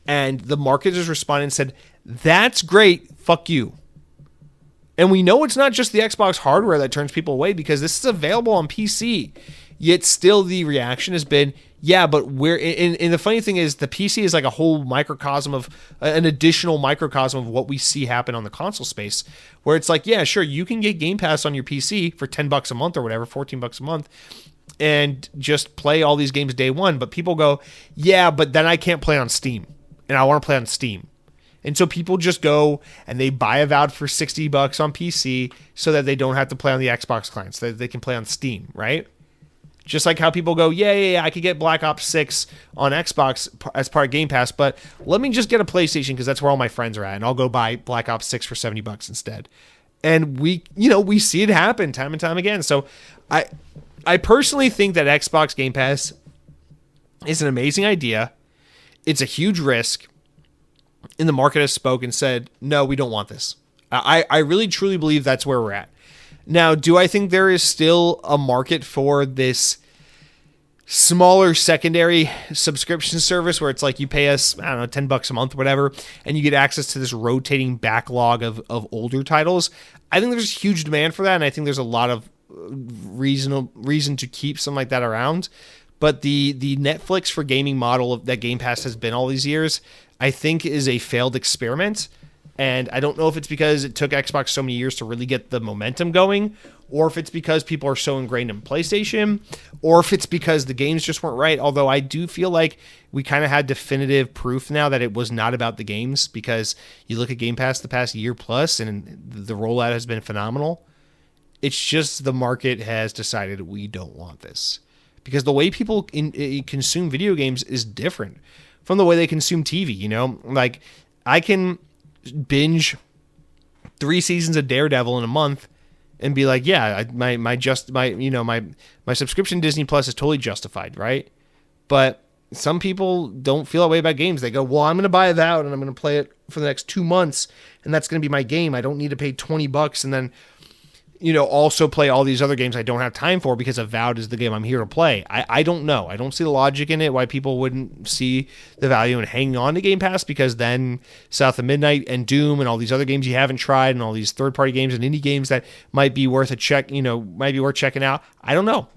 and the market has responded and said, that's great, fuck you. And we know it's not just the Xbox hardware that turns people away, because this is available on PC. Yet still the reaction has been, yeah, but we're... And the funny thing is, the PC is like a whole microcosm of... an additional microcosm of what we see happen on the console space, where it's like, yeah, sure, you can get Game Pass on your PC for $10 a month or whatever, $14 a month, and just play all these games day one. But people go, yeah, but then I can't play on Steam, and I want to play on Steam. And so people just go and they buy Avowed for $60 on PC so that they don't have to play on the Xbox clients, so that they can play on Steam, right? Just like how people go, yeah, I could get Black Ops 6 on Xbox as part of Game Pass, but let me just get a PlayStation because that's where all my friends are at, and I'll go buy Black Ops 6 for $70 instead. And we see it happen time and time again. So I personally think that Xbox Game Pass is an amazing idea. It's a huge risk, and the market has spoken and said, no, we don't want this. I really, truly believe that's where we're at. Now, do I think there is still a market for this smaller secondary subscription service where it's like you pay us, I don't know, $10 a month or whatever, and you get access to this rotating backlog of older titles? I think there's huge demand for that, and I think there's a lot of reason to keep something like that around. But the Netflix for gaming model that Game Pass has been all these years, I think is a failed experiment. And I don't know if it's because it took Xbox so many years to really get the momentum going, or if it's because people are so ingrained in PlayStation, or if it's because the games just weren't right. Although I do feel like we kind of had definitive proof now that it was not about the games, because you look at Game Pass the past year plus, and the rollout has been phenomenal. It's just the market has decided we don't want this, because the way people consume video games is different from the way they consume TV. Like, I can binge 3 seasons of Daredevil in a month and be like, yeah, my subscription to Disney Plus is totally justified, right? But some people don't feel that way about games. They go, well, I'm going to buy Avowed and I'm going to play it for the next 2 months, and that's going to be my game. I don't need to pay $20 and then also play all these other games I don't have time for, because Avowed is the game I'm here to play. I don't know. I don't see the logic in it, why people wouldn't see the value in hanging on to Game Pass, because then South of Midnight and Doom and all these other games you haven't tried, and all these third-party games and indie games that might be worth a check, might be worth checking out. I don't know.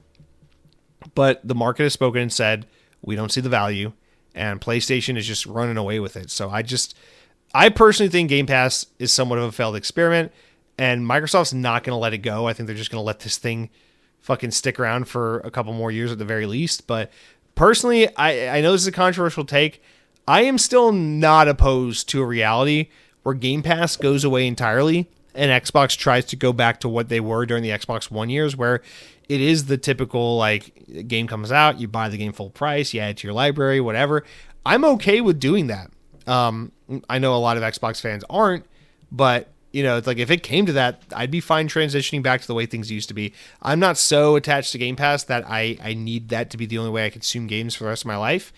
But the market has spoken and said, we don't see the value, and PlayStation is just running away with it. So I personally think Game Pass is somewhat of a failed experiment. And Microsoft's not going to let it go. I think they're just going to let this thing fucking stick around for a couple more years at the very least. But personally, I know this is a controversial take. I am still not opposed to a reality where Game Pass goes away entirely and Xbox tries to go back to what they were during the Xbox One years, where it is the typical, like, game comes out, you buy the game full price, you add it to your library, whatever. I'm okay with doing that. I know a lot of Xbox fans aren't, but, you know, it's like if it came to that, I'd be fine transitioning back to the way things used to be. I'm not so attached to Game Pass that I need that to be the only way I consume games for the rest of my life.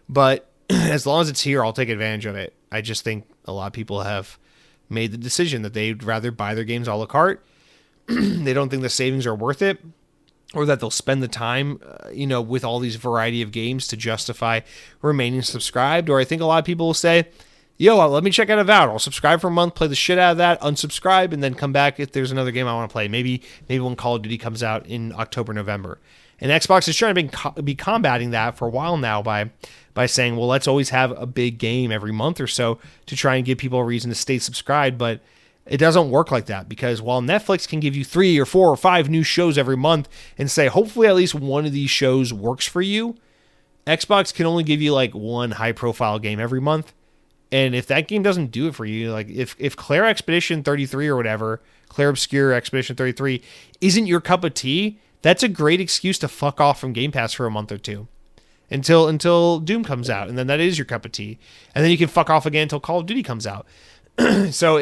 But as long as it's here, I'll take advantage of it. I just think a lot of people have made the decision that they'd rather buy their games a la carte. They don't think the savings are worth it, or that they'll spend the time, with all these variety of games to justify remaining subscribed. Or I think a lot of people will say, let me check out Avowed. I'll subscribe for a month, play the shit out of that, unsubscribe, and then come back if there's another game I want to play. Maybe when Call of Duty comes out in October, November. And Xbox is trying to be combating that for a while now by saying, well, let's always have a big game every month or so to try and give people a reason to stay subscribed. But it doesn't work like that, because while Netflix can give you 3 or 4 or 5 new shows every month and say, hopefully at least one of these shows works for you, Xbox can only give you like one high profile game every month. And if that game doesn't do it for you, like if Claire Expedition 33 or whatever, Claire Obscure Expedition 33 isn't your cup of tea, that's a great excuse to fuck off from Game Pass for a month or two until Doom comes out. And then that is your cup of tea. And then you can fuck off again until Call of Duty comes out. So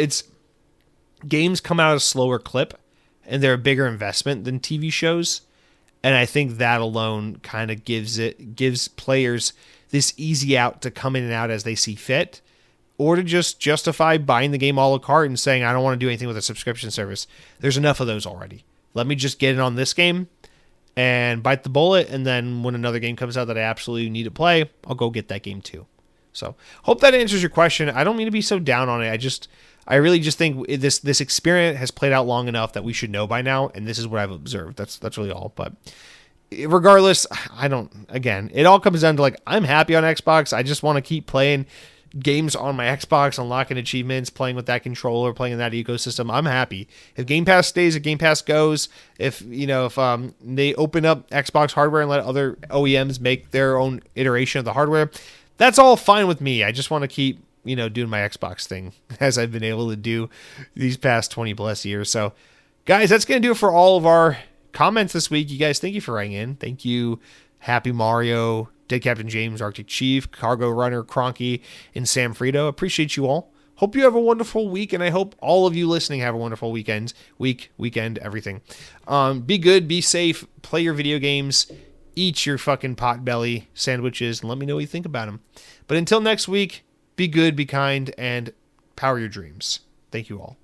games come out at a slower clip and they're a bigger investment than TV shows. And I think that alone kind of gives players this easy out to come in and out as they see fit, or to just justify buying the game a la carte and saying, I don't want to do anything with a subscription service. There's enough of those already. Let me just get in on this game and bite the bullet. And then when another game comes out that I absolutely need to play, I'll go get that game too. So hope that answers your question. I don't mean to be so down on it. I really just think this experiment has played out long enough that we should know by now. And this is what I've observed. That's really all. But regardless, it all comes down to, like, I'm happy on Xbox. I just want to keep playing games on my Xbox, unlocking achievements, playing with that controller, playing in that ecosystem. I'm happy. If Game Pass stays, if Game Pass goes, if they open up Xbox hardware and let other OEMs make their own iteration of the hardware, that's all fine with me. I just want to keep, doing my Xbox thing as I've been able to do these past 20 plus years. So guys, that's going to do it for all of our comments this week. You guys, thank you for writing in. Thank you, Happy Mario, Dead Captain James, Arctic Chief, Cargo Runner, Cronky, and Sam Frito. Appreciate you all. Hope you have a wonderful week, and I hope all of you listening have a wonderful weekend, everything. Be good, be safe, play your video games, eat your fucking potbelly sandwiches, and let me know what you think about them. But until next week, be good, be kind, and power your dreams. Thank you all.